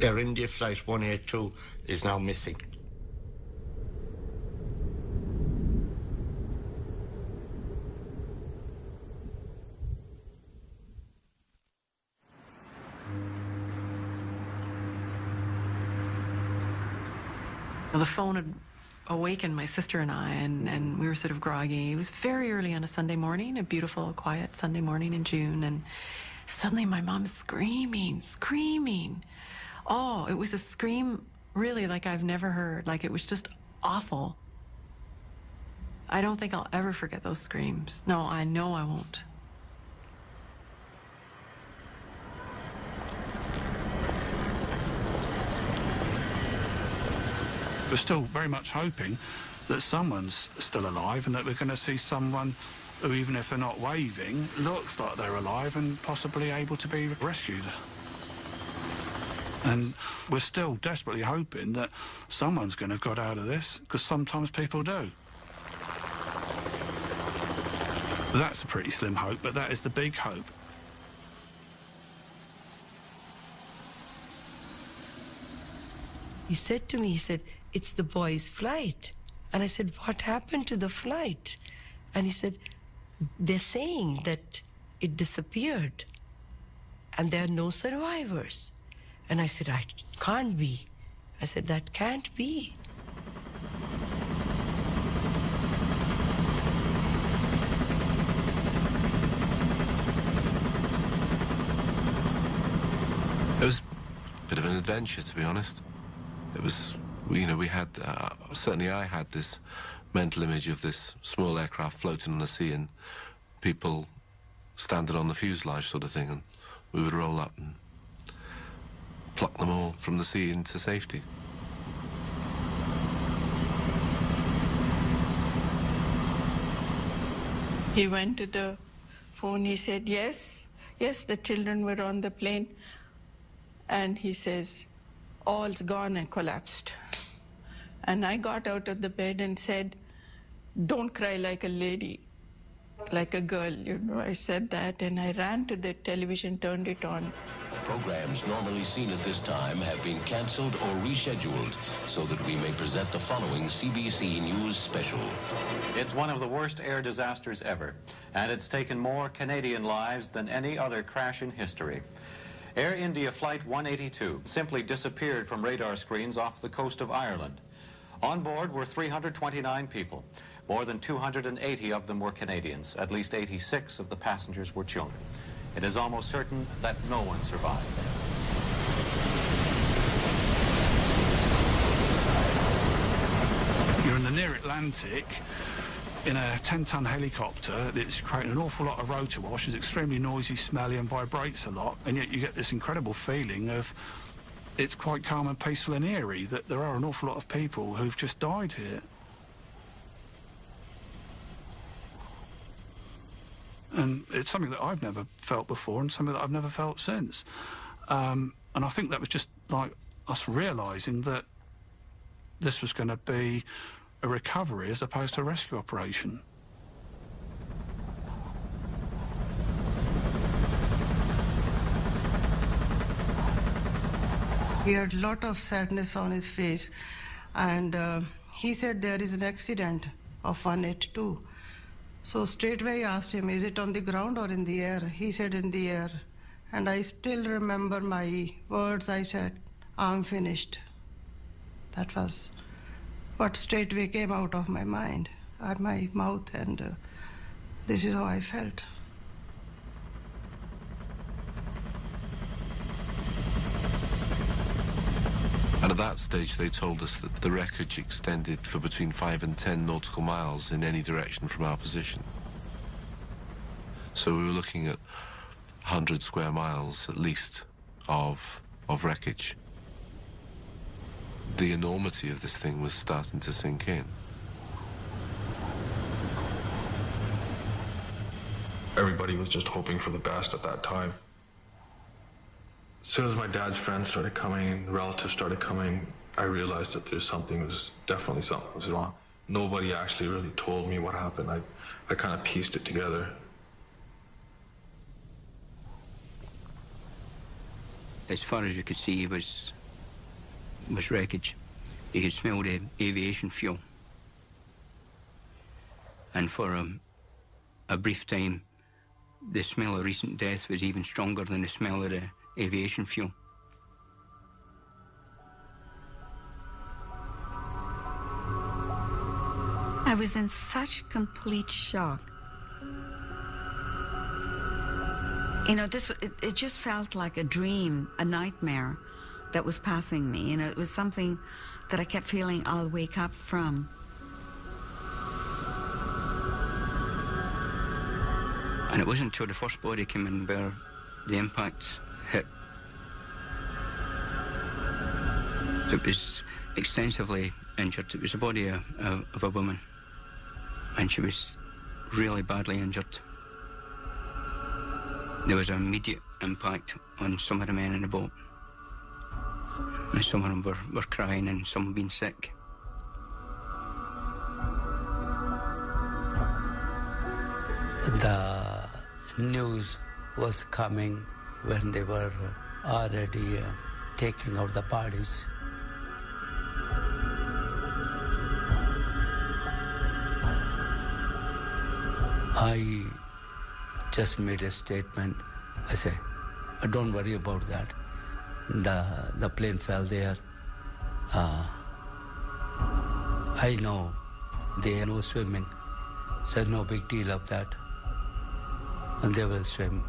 Speaker 17: Air India Flight 182 is now missing.
Speaker 18: The phone had awakened my sister and I, and we were sort of groggy. It was very early on a Sunday morning, a beautiful, quiet Sunday morning in June, and suddenly my mom's screaming. Oh, it was a scream really like I've never heard. Like, it was just awful. I don't think I'll ever forget those screams. No, I know I won't.
Speaker 19: We're still very much hoping that someone's still alive and that we're going to see someone who, even if they're not waving, looks like they're alive and possibly able to be rescued. And we're still desperately hoping that someone's going to have got out of this, because sometimes people do. That's a pretty slim hope, but that is the big hope.
Speaker 20: He said to me, he said, "It's the boys' flight." And I said, "What happened to the flight?" And he said, "They're saying that it disappeared and there are no survivors." And I said, "I can't be." I said, "That can't be."
Speaker 25: It was a bit of an adventure, to be honest. It was, we had, certainly I had this mental image of this small aircraft floating on the sea and people standing on the fuselage sort of thing, and we would roll up and pluck them all from the sea into safety.
Speaker 12: He went to the phone, he said, yes, the children were on the plane. And he says, all's gone, and collapsed. And I got out of the bed and said, "Don't cry like a lady, like a girl," I said that, and I ran to the television, turned it on.
Speaker 26: Programs normally seen at this time have been cancelled or rescheduled so that we may present the following CBC News special.
Speaker 27: It's one of the worst air disasters ever, and it's taken more Canadian lives than any other crash in history. Air India Flight 182 simply disappeared from radar screens off the coast of Ireland. On board were 329 people. More than 280 of them were Canadians. At least 86 of the passengers were children. It is almost certain that no one survived.
Speaker 19: You're in the near Atlantic in a 10-ton helicopter that's creating an awful lot of rotor wash, is extremely noisy, smelly and vibrates a lot, and yet you get this incredible feeling of it's quite calm and peaceful and eerie, that there are an awful lot of people who've just died here. And it's something that I've never felt before and something that I've never felt since. And I think that was just like us realising that this was going to be a recovery as opposed to a rescue operation.
Speaker 2: He had a lot of sadness on his face, and he said there is an accident of 182. So straightway I asked him, is it on the ground or in the air? He said in the air. And I still remember my words. I said, "I'm finished." That was what straightway came out of my mind, my mouth, and this is how I felt.
Speaker 25: And at that stage they told us that the wreckage extended for between 5 and 10 nautical miles in any direction from our position. So we were looking at 100 square miles at least of wreckage. The enormity of this thing was starting to sink in.
Speaker 3: Everybody was just hoping for the best at that time. As soon as my dad's friends started coming, relatives started coming, I realized that something was wrong. Nobody actually really told me what happened. I kind of pieced it together.
Speaker 10: As far as you could see was wreckage. You could smell the aviation fuel. And for a brief time, the smell of recent death was even stronger than the smell of the aviation fuel.
Speaker 14: I was in such complete shock. You know, it just felt like a dream, a nightmare that was passing me. You know, it was something that I kept feeling I'll wake up from.
Speaker 10: And it wasn't until the first body came in where the impact hit. So it was extensively injured. It was the body of a woman, and she was really badly injured. There was an immediate impact on some of the men in the boat. And some of them were crying and some being sick.
Speaker 15: The news was coming when they were already taking out the bodies. I just made a statement. I say, don't worry about that. The plane fell there. I know they know swimming, so no big deal of that. And they will swim.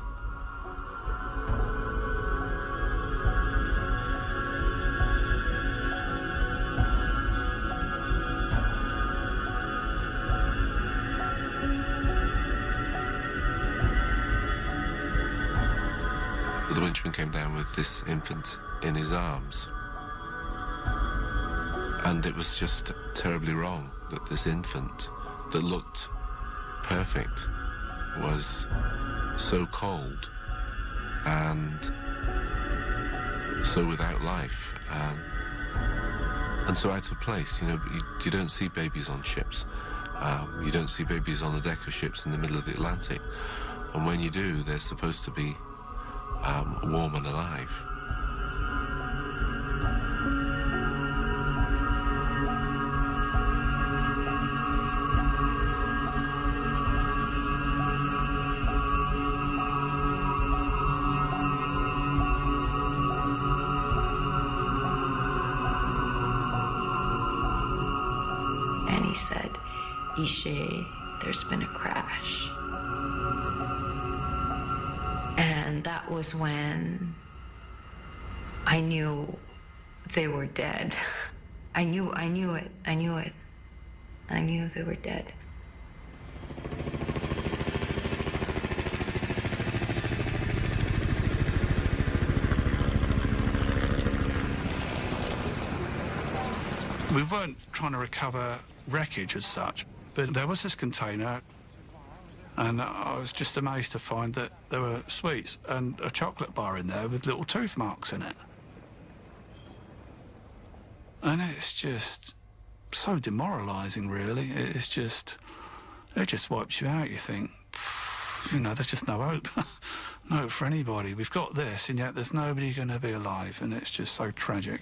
Speaker 25: The winchman came down with this infant in his arms. And it was just terribly wrong that this infant that looked perfect was so cold and so without life and so out of place. You know, you don't see babies on ships. You don't see babies on the deck of ships in the middle of the Atlantic. And when you do, they're supposed to be warm and alive.
Speaker 4: And he said, Ishe, there's been a crash. And that was when I knew they were dead. I knew it. I knew they were dead.
Speaker 19: We weren't trying to recover wreckage as such, but there was this container, and I was just amazed to find that there were sweets and a chocolate bar in there with little tooth marks in it. And it's just so demoralising, really. It just wipes you out. You think, you know, there's just no hope. No hope for anybody. We've got this, and yet there's nobody going to be alive, and it's just so tragic.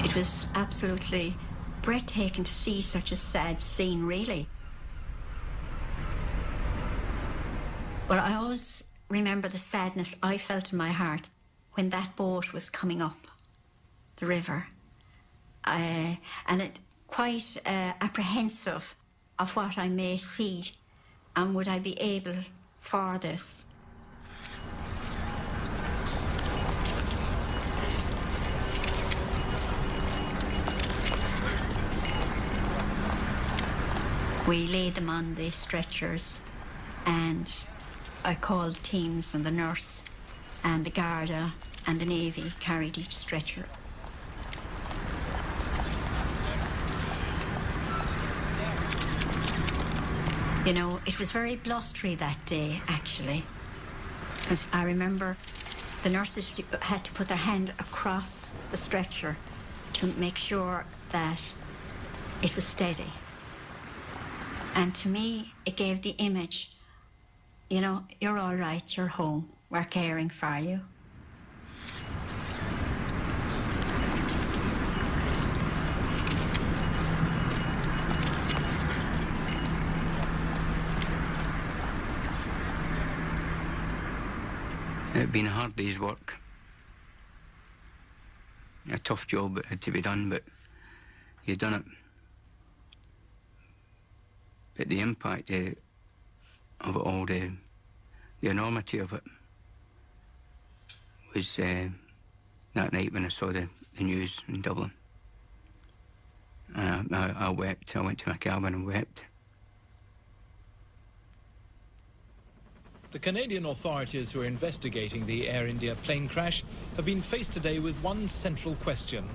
Speaker 16: It was absolutely breathtaking to see such a sad scene, really. But I always remember the sadness I felt in my heart when that boat was coming up the river. And it quite apprehensive of what I may see and would I be able for this. We laid them on the stretchers, and I called teams, and the nurse and the Garda and the Navy carried each stretcher. You know, it was very blustery that day, actually, because I remember the nurses had to put their hand across the stretcher to make sure that it was steady. And to me, it gave the image, you know, you're all right, you're home, we're caring for you.
Speaker 10: It'd been a hard day's work. A tough job that had to be done, but you'd done it. But the impact of it all, the enormity of it, was that night when I saw the news in Dublin. And I wept. I went to my cabin and wept.
Speaker 1: The Canadian authorities who are investigating the Air India plane crash have been faced today with one central question.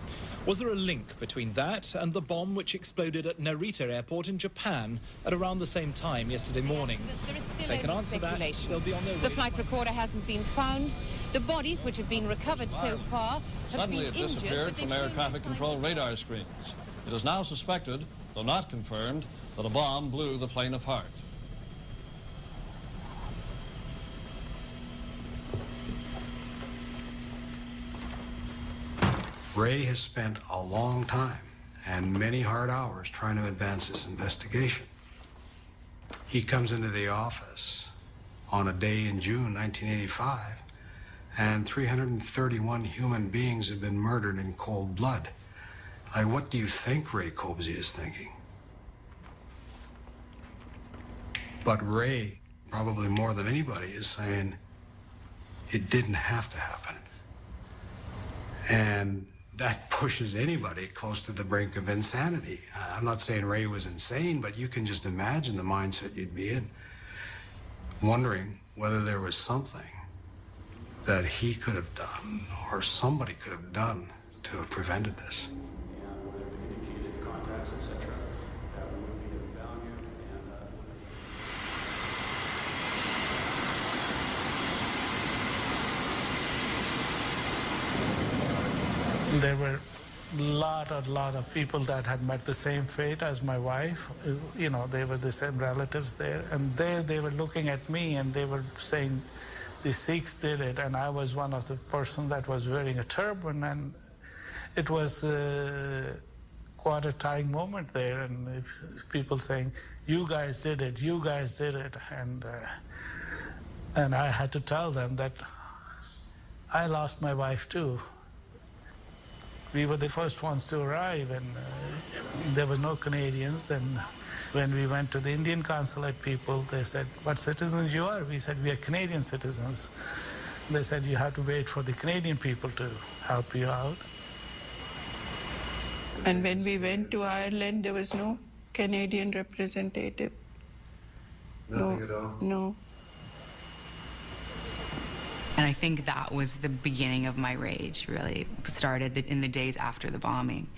Speaker 1: Was there a link between that and the bomb which exploded at Narita Airport in Japan at around the same time yesterday morning?
Speaker 6: There is still
Speaker 1: They can answer that. They'll be on their way.
Speaker 6: The flight recorder hasn't been found. The bodies which have been recovered so far have
Speaker 7: Suddenly
Speaker 6: been
Speaker 7: it disappeared
Speaker 6: injured,
Speaker 7: from air traffic control radar screens. It is now suspected, though not confirmed, that a bomb blew the plane apart.
Speaker 8: Ray has spent a long time and many hard hours trying to advance this investigation. He comes into the office on a day in June 1985, and 331 human beings have been murdered in cold blood. Like, what do you think Ray Cobsey is thinking? But Ray, probably more than anybody, is saying it didn't have to happen. And that pushes anybody close to the brink of insanity. I'm not saying Ray was insane, but you can just imagine the mindset you'd be in, wondering whether there was something that he could have done or somebody could have done to have prevented this.
Speaker 11: There were a lot of people that had met the same fate as my wife. You know, they were the same relatives there. And there they were looking at me and they were saying, the Sikhs did it. And I was one of the person that was wearing a turban. And it was quite a trying moment there. And if people saying, you guys did it, you guys did it. And I had to tell them that I lost my wife too. We were the first ones to arrive, and there were no Canadians. And when we went to the Indian consulate people, they said, what citizens you are? We said, we are Canadian citizens. They said, you have to wait for the Canadian people to help you out.
Speaker 12: And when we went to Ireland, there was no Canadian representative.
Speaker 21: Nothing at all?
Speaker 12: No.
Speaker 24: And I think that was the beginning of my rage, really started in the days after the bombing.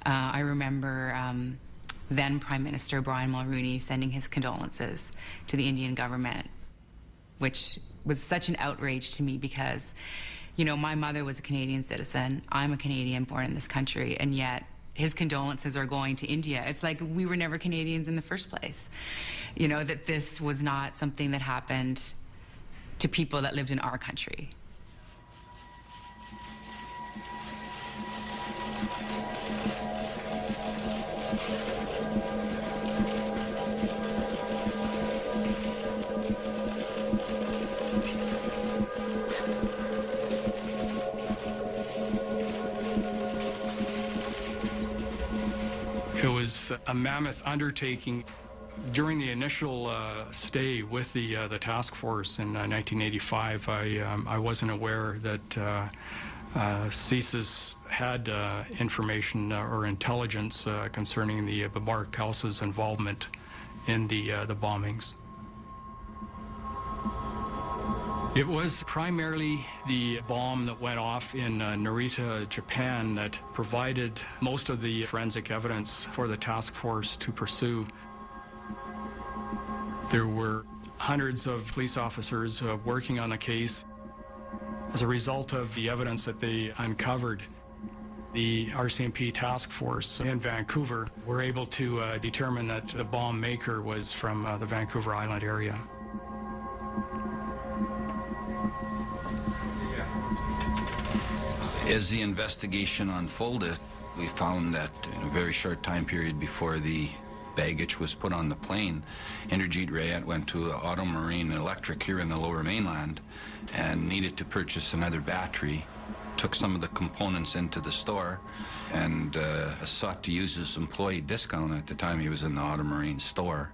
Speaker 24: I remember then Prime Minister Brian Mulroney sending his condolences to the Indian government, which was such an outrage to me because, you know, my mother was a Canadian citizen. I'm a Canadian born in this country, and yet his condolences are going to India. It's like we were never Canadians in the first place. You know, that this was not something that happened to people that lived in our country.
Speaker 28: It was a mammoth undertaking. During the initial stay with the task force in 1985, I wasn't aware that CSIS had information or intelligence concerning the Babar Khalsa's involvement in the bombings. It was primarily the bomb that went off in Narita, Japan, that provided most of the forensic evidence for the task force to pursue. There were hundreds of police officers working on the case. As a result of the evidence that they uncovered, the RCMP task force in Vancouver were able to determine that the bomb maker was from the Vancouver Island area.
Speaker 5: As the investigation unfolded, we found that in a very short time period before the baggage was put on the plane, Inderjeet Rayat went to Auto Marine Electric here in the Lower Mainland and needed to purchase another battery, took some of the components into the store, and sought to use his employee discount at the time he was in the Auto Marine store.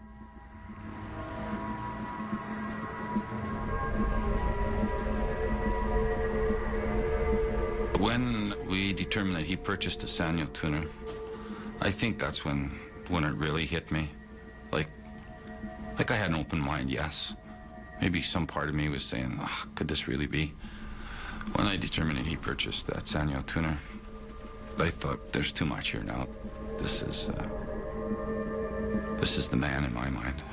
Speaker 5: When we determined that he purchased a Sanyo tuner, I think that's when it really hit me. Like I had an open mind, yes. Maybe some part of me was saying, oh, could this really be? When I determined that he purchased that Sanyo tuner, I thought, there's too much here now. This is the man in my mind.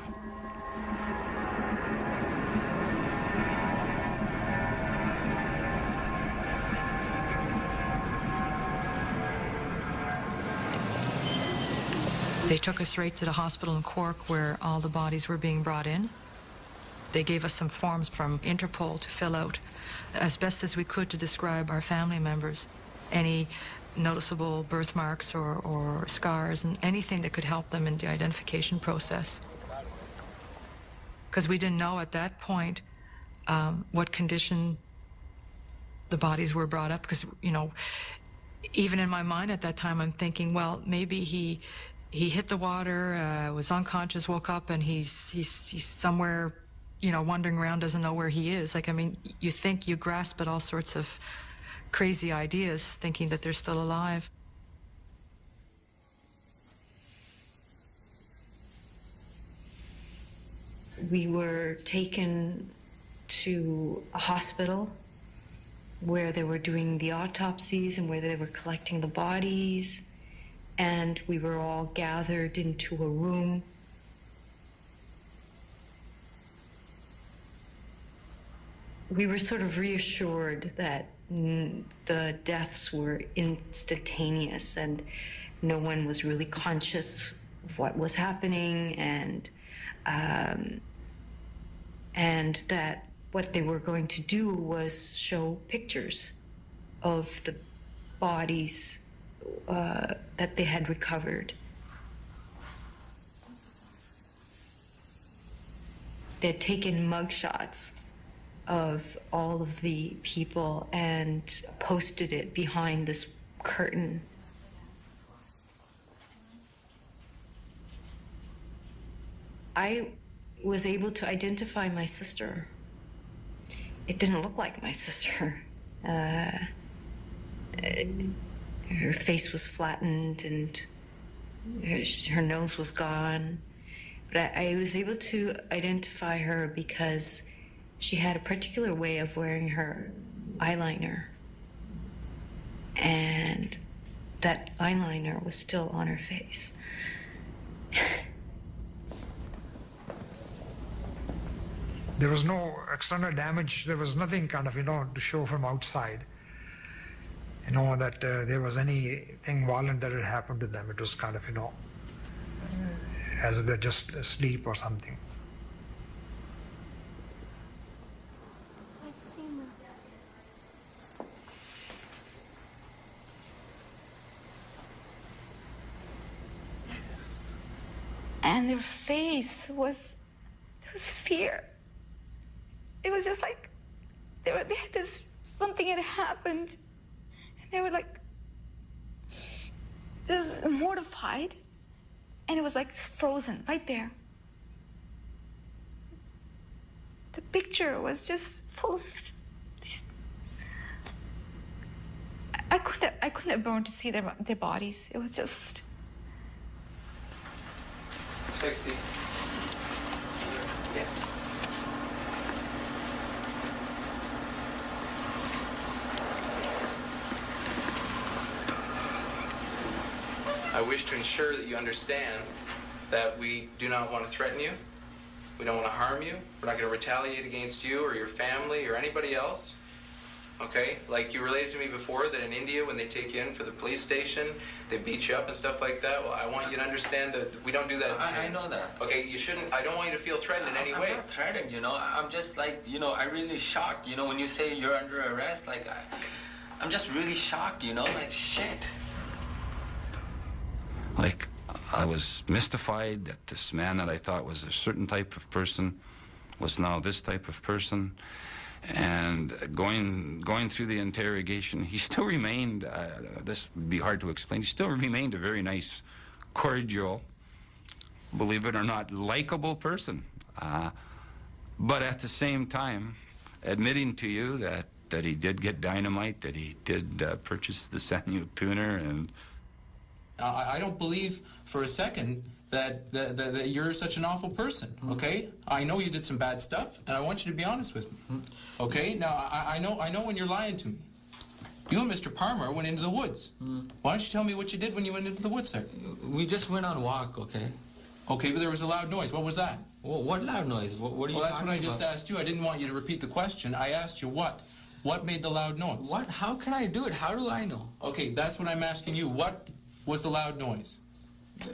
Speaker 9: They took us right to the hospital in Cork where all the bodies were being brought in. They gave us some forms from Interpol to fill out as best as we could to describe our family members, any noticeable birthmarks or scars and anything that could help them in the identification process. Because we didn't know at that point what condition the bodies were brought up, because, you know, even in my mind at that time, I'm thinking, well, maybe he hit the water, was unconscious, woke up, and he's somewhere, you know, wandering around, doesn't know where he is. Like, I mean, you think, you grasp at all sorts of crazy ideas, thinking that they're still alive.
Speaker 4: We were taken to a hospital where they were doing the autopsies and where they were collecting the bodies, and we were all gathered into a room. We were sort of reassured that the deaths were instantaneous and no one was really conscious of what was happening, and that what they were going to do was show pictures of the bodies that they had recovered. They had taken mugshots of all of the people and posted it behind this curtain. I was able to identify my sister. It didn't look like my sister. Her face was flattened and her nose was gone. But I was able to identify her because she had a particular way of wearing her eyeliner. And that eyeliner was still on her face.
Speaker 13: There was no external damage. There was nothing kind of, to show from outside, that there was anything violent that had happened to them. It was kind of, as if they're just asleep or something.
Speaker 17: And their face was fear. It was just like they had this, something had happened, and they were like this mortified, and it was like frozen right there. The picture was just full of these. I couldn't have borne to see their bodies. It was just.
Speaker 18: Sexy.
Speaker 2: Yeah.
Speaker 3: I wish to ensure that you understand that we do not want to threaten you. We don't want to harm you. We're not going to retaliate against you or your family or anybody else. Okay? Like you related to me before that in India, when they take you in for the police station, they beat you up and stuff like that. Well, I want you to understand that we don't do that.
Speaker 2: I know that.
Speaker 3: Okay, you shouldn't. I don't want you to feel threatened in any way.
Speaker 2: I'm not threatened, you know. I'm just like, you know, I'm really shocked. You know, when you say you're under arrest, like, I'm just really shocked, you know, like, shit.
Speaker 5: Like, I was mystified that this man that I thought was a certain type of person was now this type of person. And going through the interrogation, he still remained, this would be hard to explain, he still remained a very nice, cordial, believe it or not, likable person. But at the same time, admitting to you that he did get dynamite, that he did purchase the Sanyo tuner, and...
Speaker 3: I don't believe for a second that you're such an awful person, okay? I know you did some bad stuff, and I want you to be honest with me, okay? Now, I know when you're lying to me. You and Mr. Palmer went into the woods. Why don't you tell me what you did when you went into the woods, sir?
Speaker 2: We just went on a walk, okay?
Speaker 3: Okay, but there was a loud noise. What was that?
Speaker 2: Well, what loud noise? What are you talking about?
Speaker 3: Well, that's what I just asked you. I didn't want you to repeat the question. I asked you what? What made the loud noise?
Speaker 2: What? How can I do it? How do I know?
Speaker 3: Okay, that's what I'm asking you. What was the loud noise?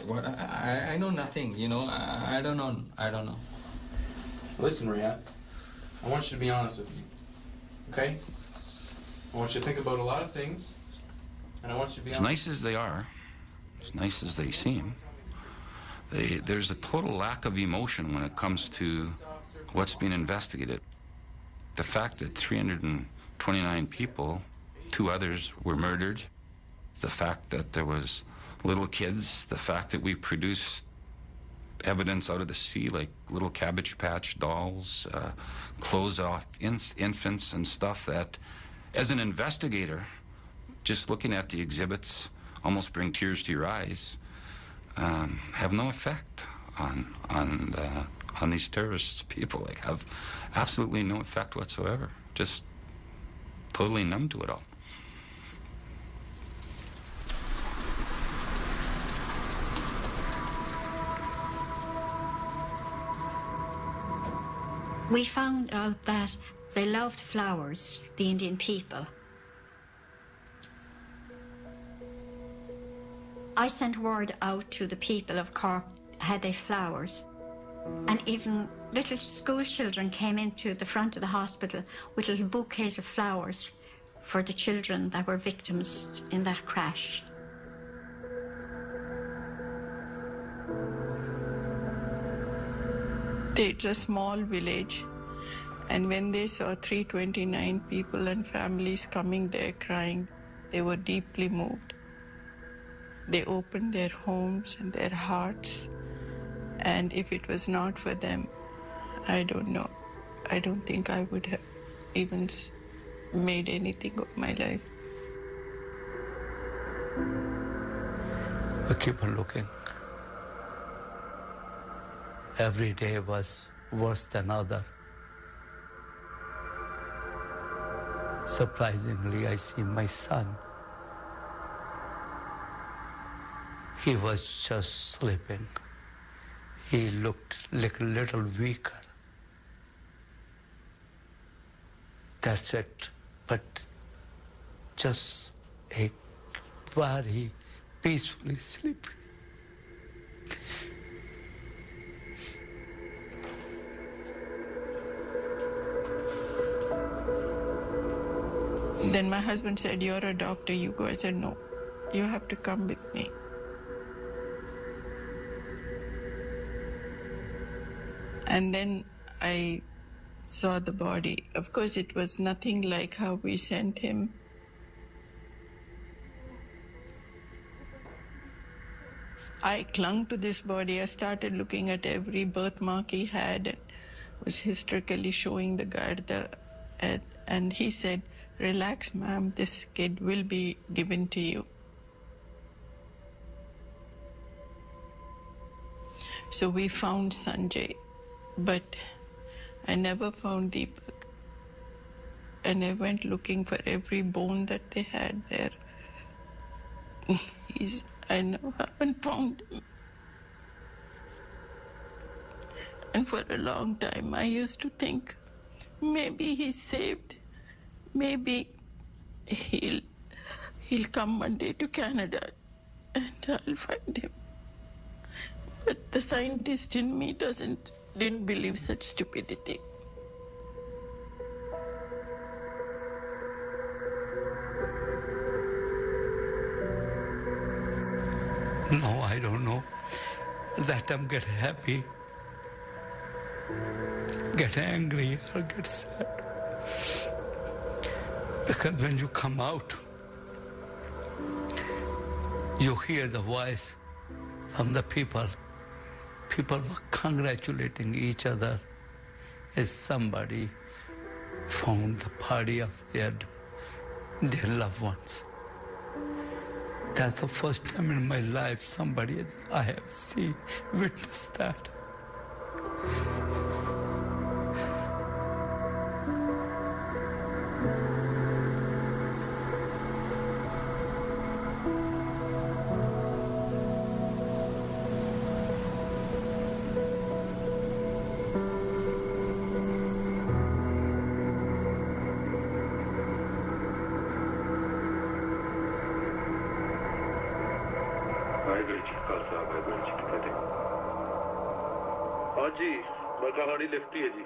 Speaker 2: What? I know nothing, you know. I don't know. I don't know.
Speaker 3: Listen, Riyad, I want you to be honest with me, okay? I want you to think about a lot of things, and I want you to be honest.
Speaker 5: As nice as they are, as nice as they seem, there's a total lack of emotion when it comes to what's being investigated. The fact that 329 people, 2 others were murdered, the fact that there was little kids, the fact that we produced evidence out of the sea, like little Cabbage Patch dolls, clothes off infants and stuff that, as an investigator, just looking at the exhibits, almost bring tears to your eyes, have no effect on these terrorists, people, like have absolutely no effect whatsoever, just totally numb to it all.
Speaker 16: We found out that they loved flowers, the Indian people. I sent word out to the people of Cork, had they flowers. And even little school children came into the front of the hospital with little bouquets of flowers for the children that were victims in that crash.
Speaker 12: It's a small village, and when they saw 329 people and families coming there crying, they were deeply moved. They opened their homes and their hearts, and if it was not for them, I don't know. I don't think I would have even made anything of my life.
Speaker 15: We keep on looking. Every day was worse than other. Surprisingly, I see my son. He was just sleeping. He looked like a little weaker. That's it. But just a very peacefully sleeping.
Speaker 12: Then my husband said, "You're a doctor, you go." I said, "No, you have to come with me." And then I saw the body. Of course, it was nothing like how we sent him. I clung to this body. I started looking at every birthmark he had and was hysterically showing the guard. And he said, "Relax, ma'am, this kid will be given to you." So we found Sanjay But I never found Deepak. And I went looking for every bone that they had there. I know, haven't found him. And for a long time, I used to think, maybe he's saved. Maybe he'll come one day to Canada and I'll find him. But the scientist in me didn't believe such stupidity.
Speaker 15: No, I don't know. That time get happy, get angry, or get sad. Because when you come out, you hear the voice from the people. People were congratulating each other as somebody found the body of their loved ones. That's the first time in my life somebody I have seen, witnessed that.
Speaker 14: हाँ जी बरकाहाड़ी lift ही है जी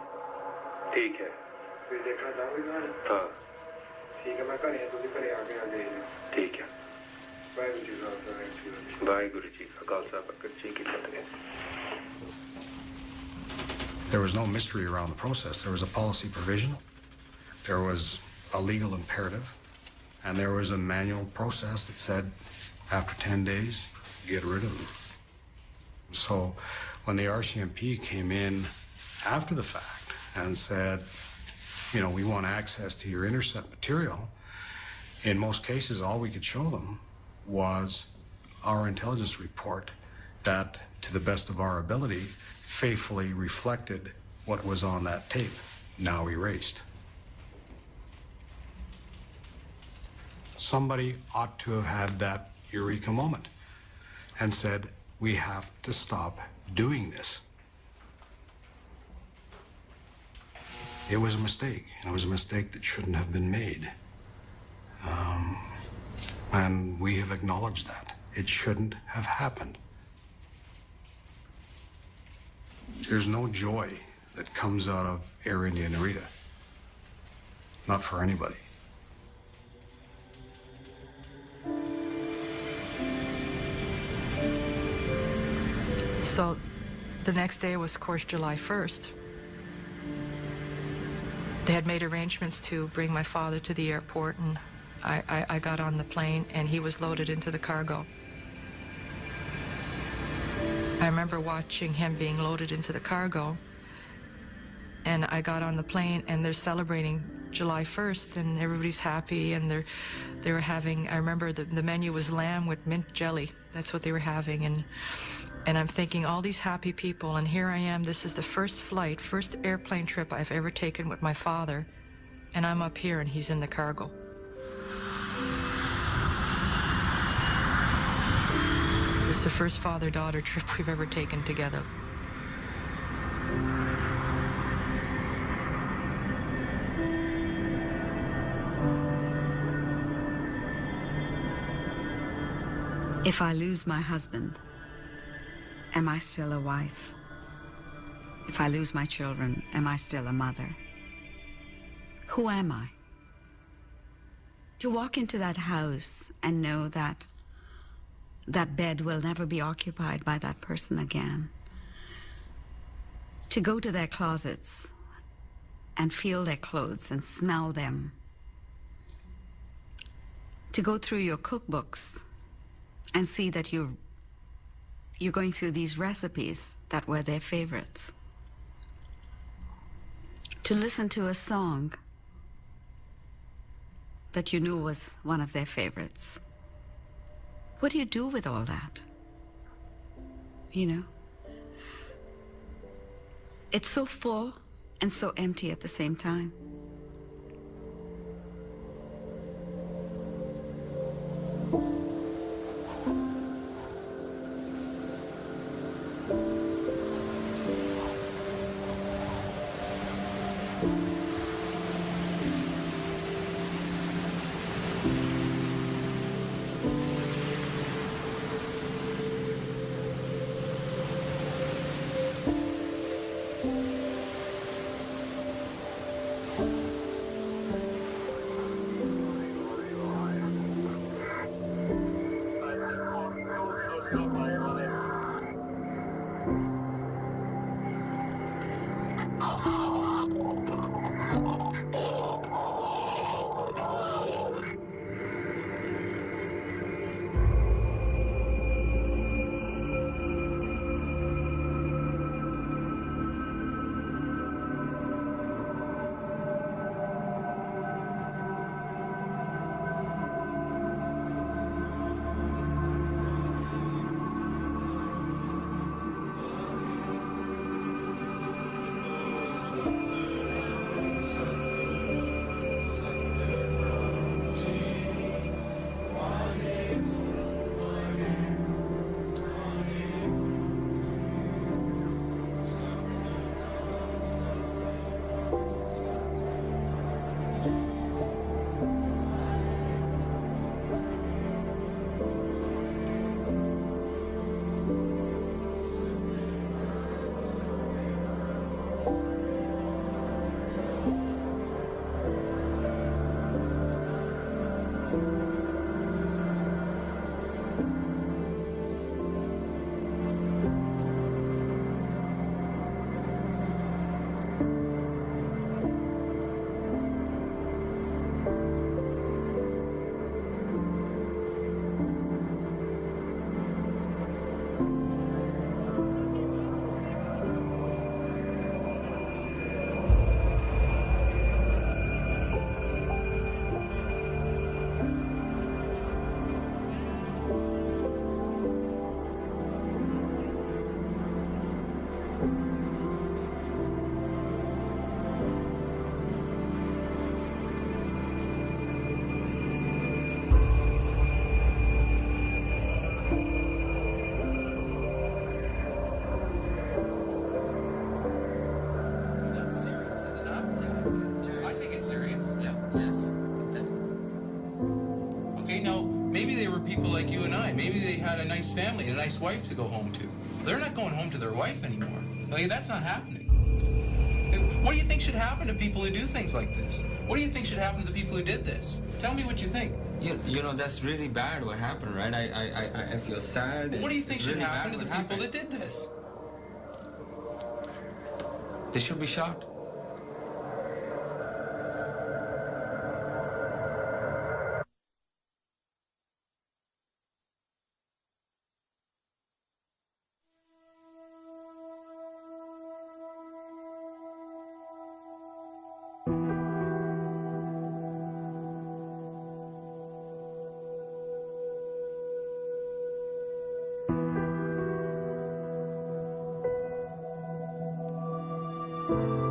Speaker 14: ठीक है फिर देखना चाहोगे हाँ ठीक है मैं घर आके आ जाइए ठीक है वाहिगुरु जी का खालसा वाहिगुरु जी की फतेह.
Speaker 8: There was no mystery around the process. There was a policy provision, there was a legal imperative, and there was a manual process that said after 10 days, get rid of them. So when the RCMP came in after the fact and said, you know, we want access to your intercept material, in most cases, all we could show them was our intelligence report that, to the best of our ability, faithfully reflected what was on that tape, now erased. Somebody ought to have had that eureka moment and said, we have to stop doing this. It was a mistake, and it was a mistake that shouldn't have been made. And we have acknowledged that. It shouldn't have happened. There's no joy that comes out of Air India Narita. Not for anybody.
Speaker 9: So the next day was, of course, July 1st. They had made arrangements to bring my father to the airport, and I got on the plane, and he was loaded into the cargo. I remember watching him being loaded into the cargo, and I got on the plane, and they're celebrating July 1st, and everybody's happy, and they were having, I remember the menu was lamb with mint jelly. That's what they were having, and I'm thinking, all these happy people, and here I am, this is the first flight, first airplane trip I've ever taken with my father, and I'm up here and he's in the cargo. It's the first father-daughter trip we've ever taken together.
Speaker 18: If I lose my husband, am I still a wife? If I lose my children, am I still a mother? Who am I? To walk into that house and know that that bed will never be occupied by that person again. To go to their closets and feel their clothes and smell them. To go through your cookbooks and see that you're going through these recipes that were their favorites. To listen to a song that you knew was one of their favorites. What do you do with all that? You know? It's so full and so empty at the same time.
Speaker 3: People like you and I. Maybe they had a nice family, a nice wife to go home to. They're not going home to their wife anymore. Like, that's not happening. What do you think should happen to people who do things like this? What do you think should happen to the people who did this? Tell me what you think.
Speaker 2: You know, that's really bad what happened, right? I feel sad.
Speaker 3: What do you think should happen to the people that did this?
Speaker 2: They should be shot.
Speaker 10: you.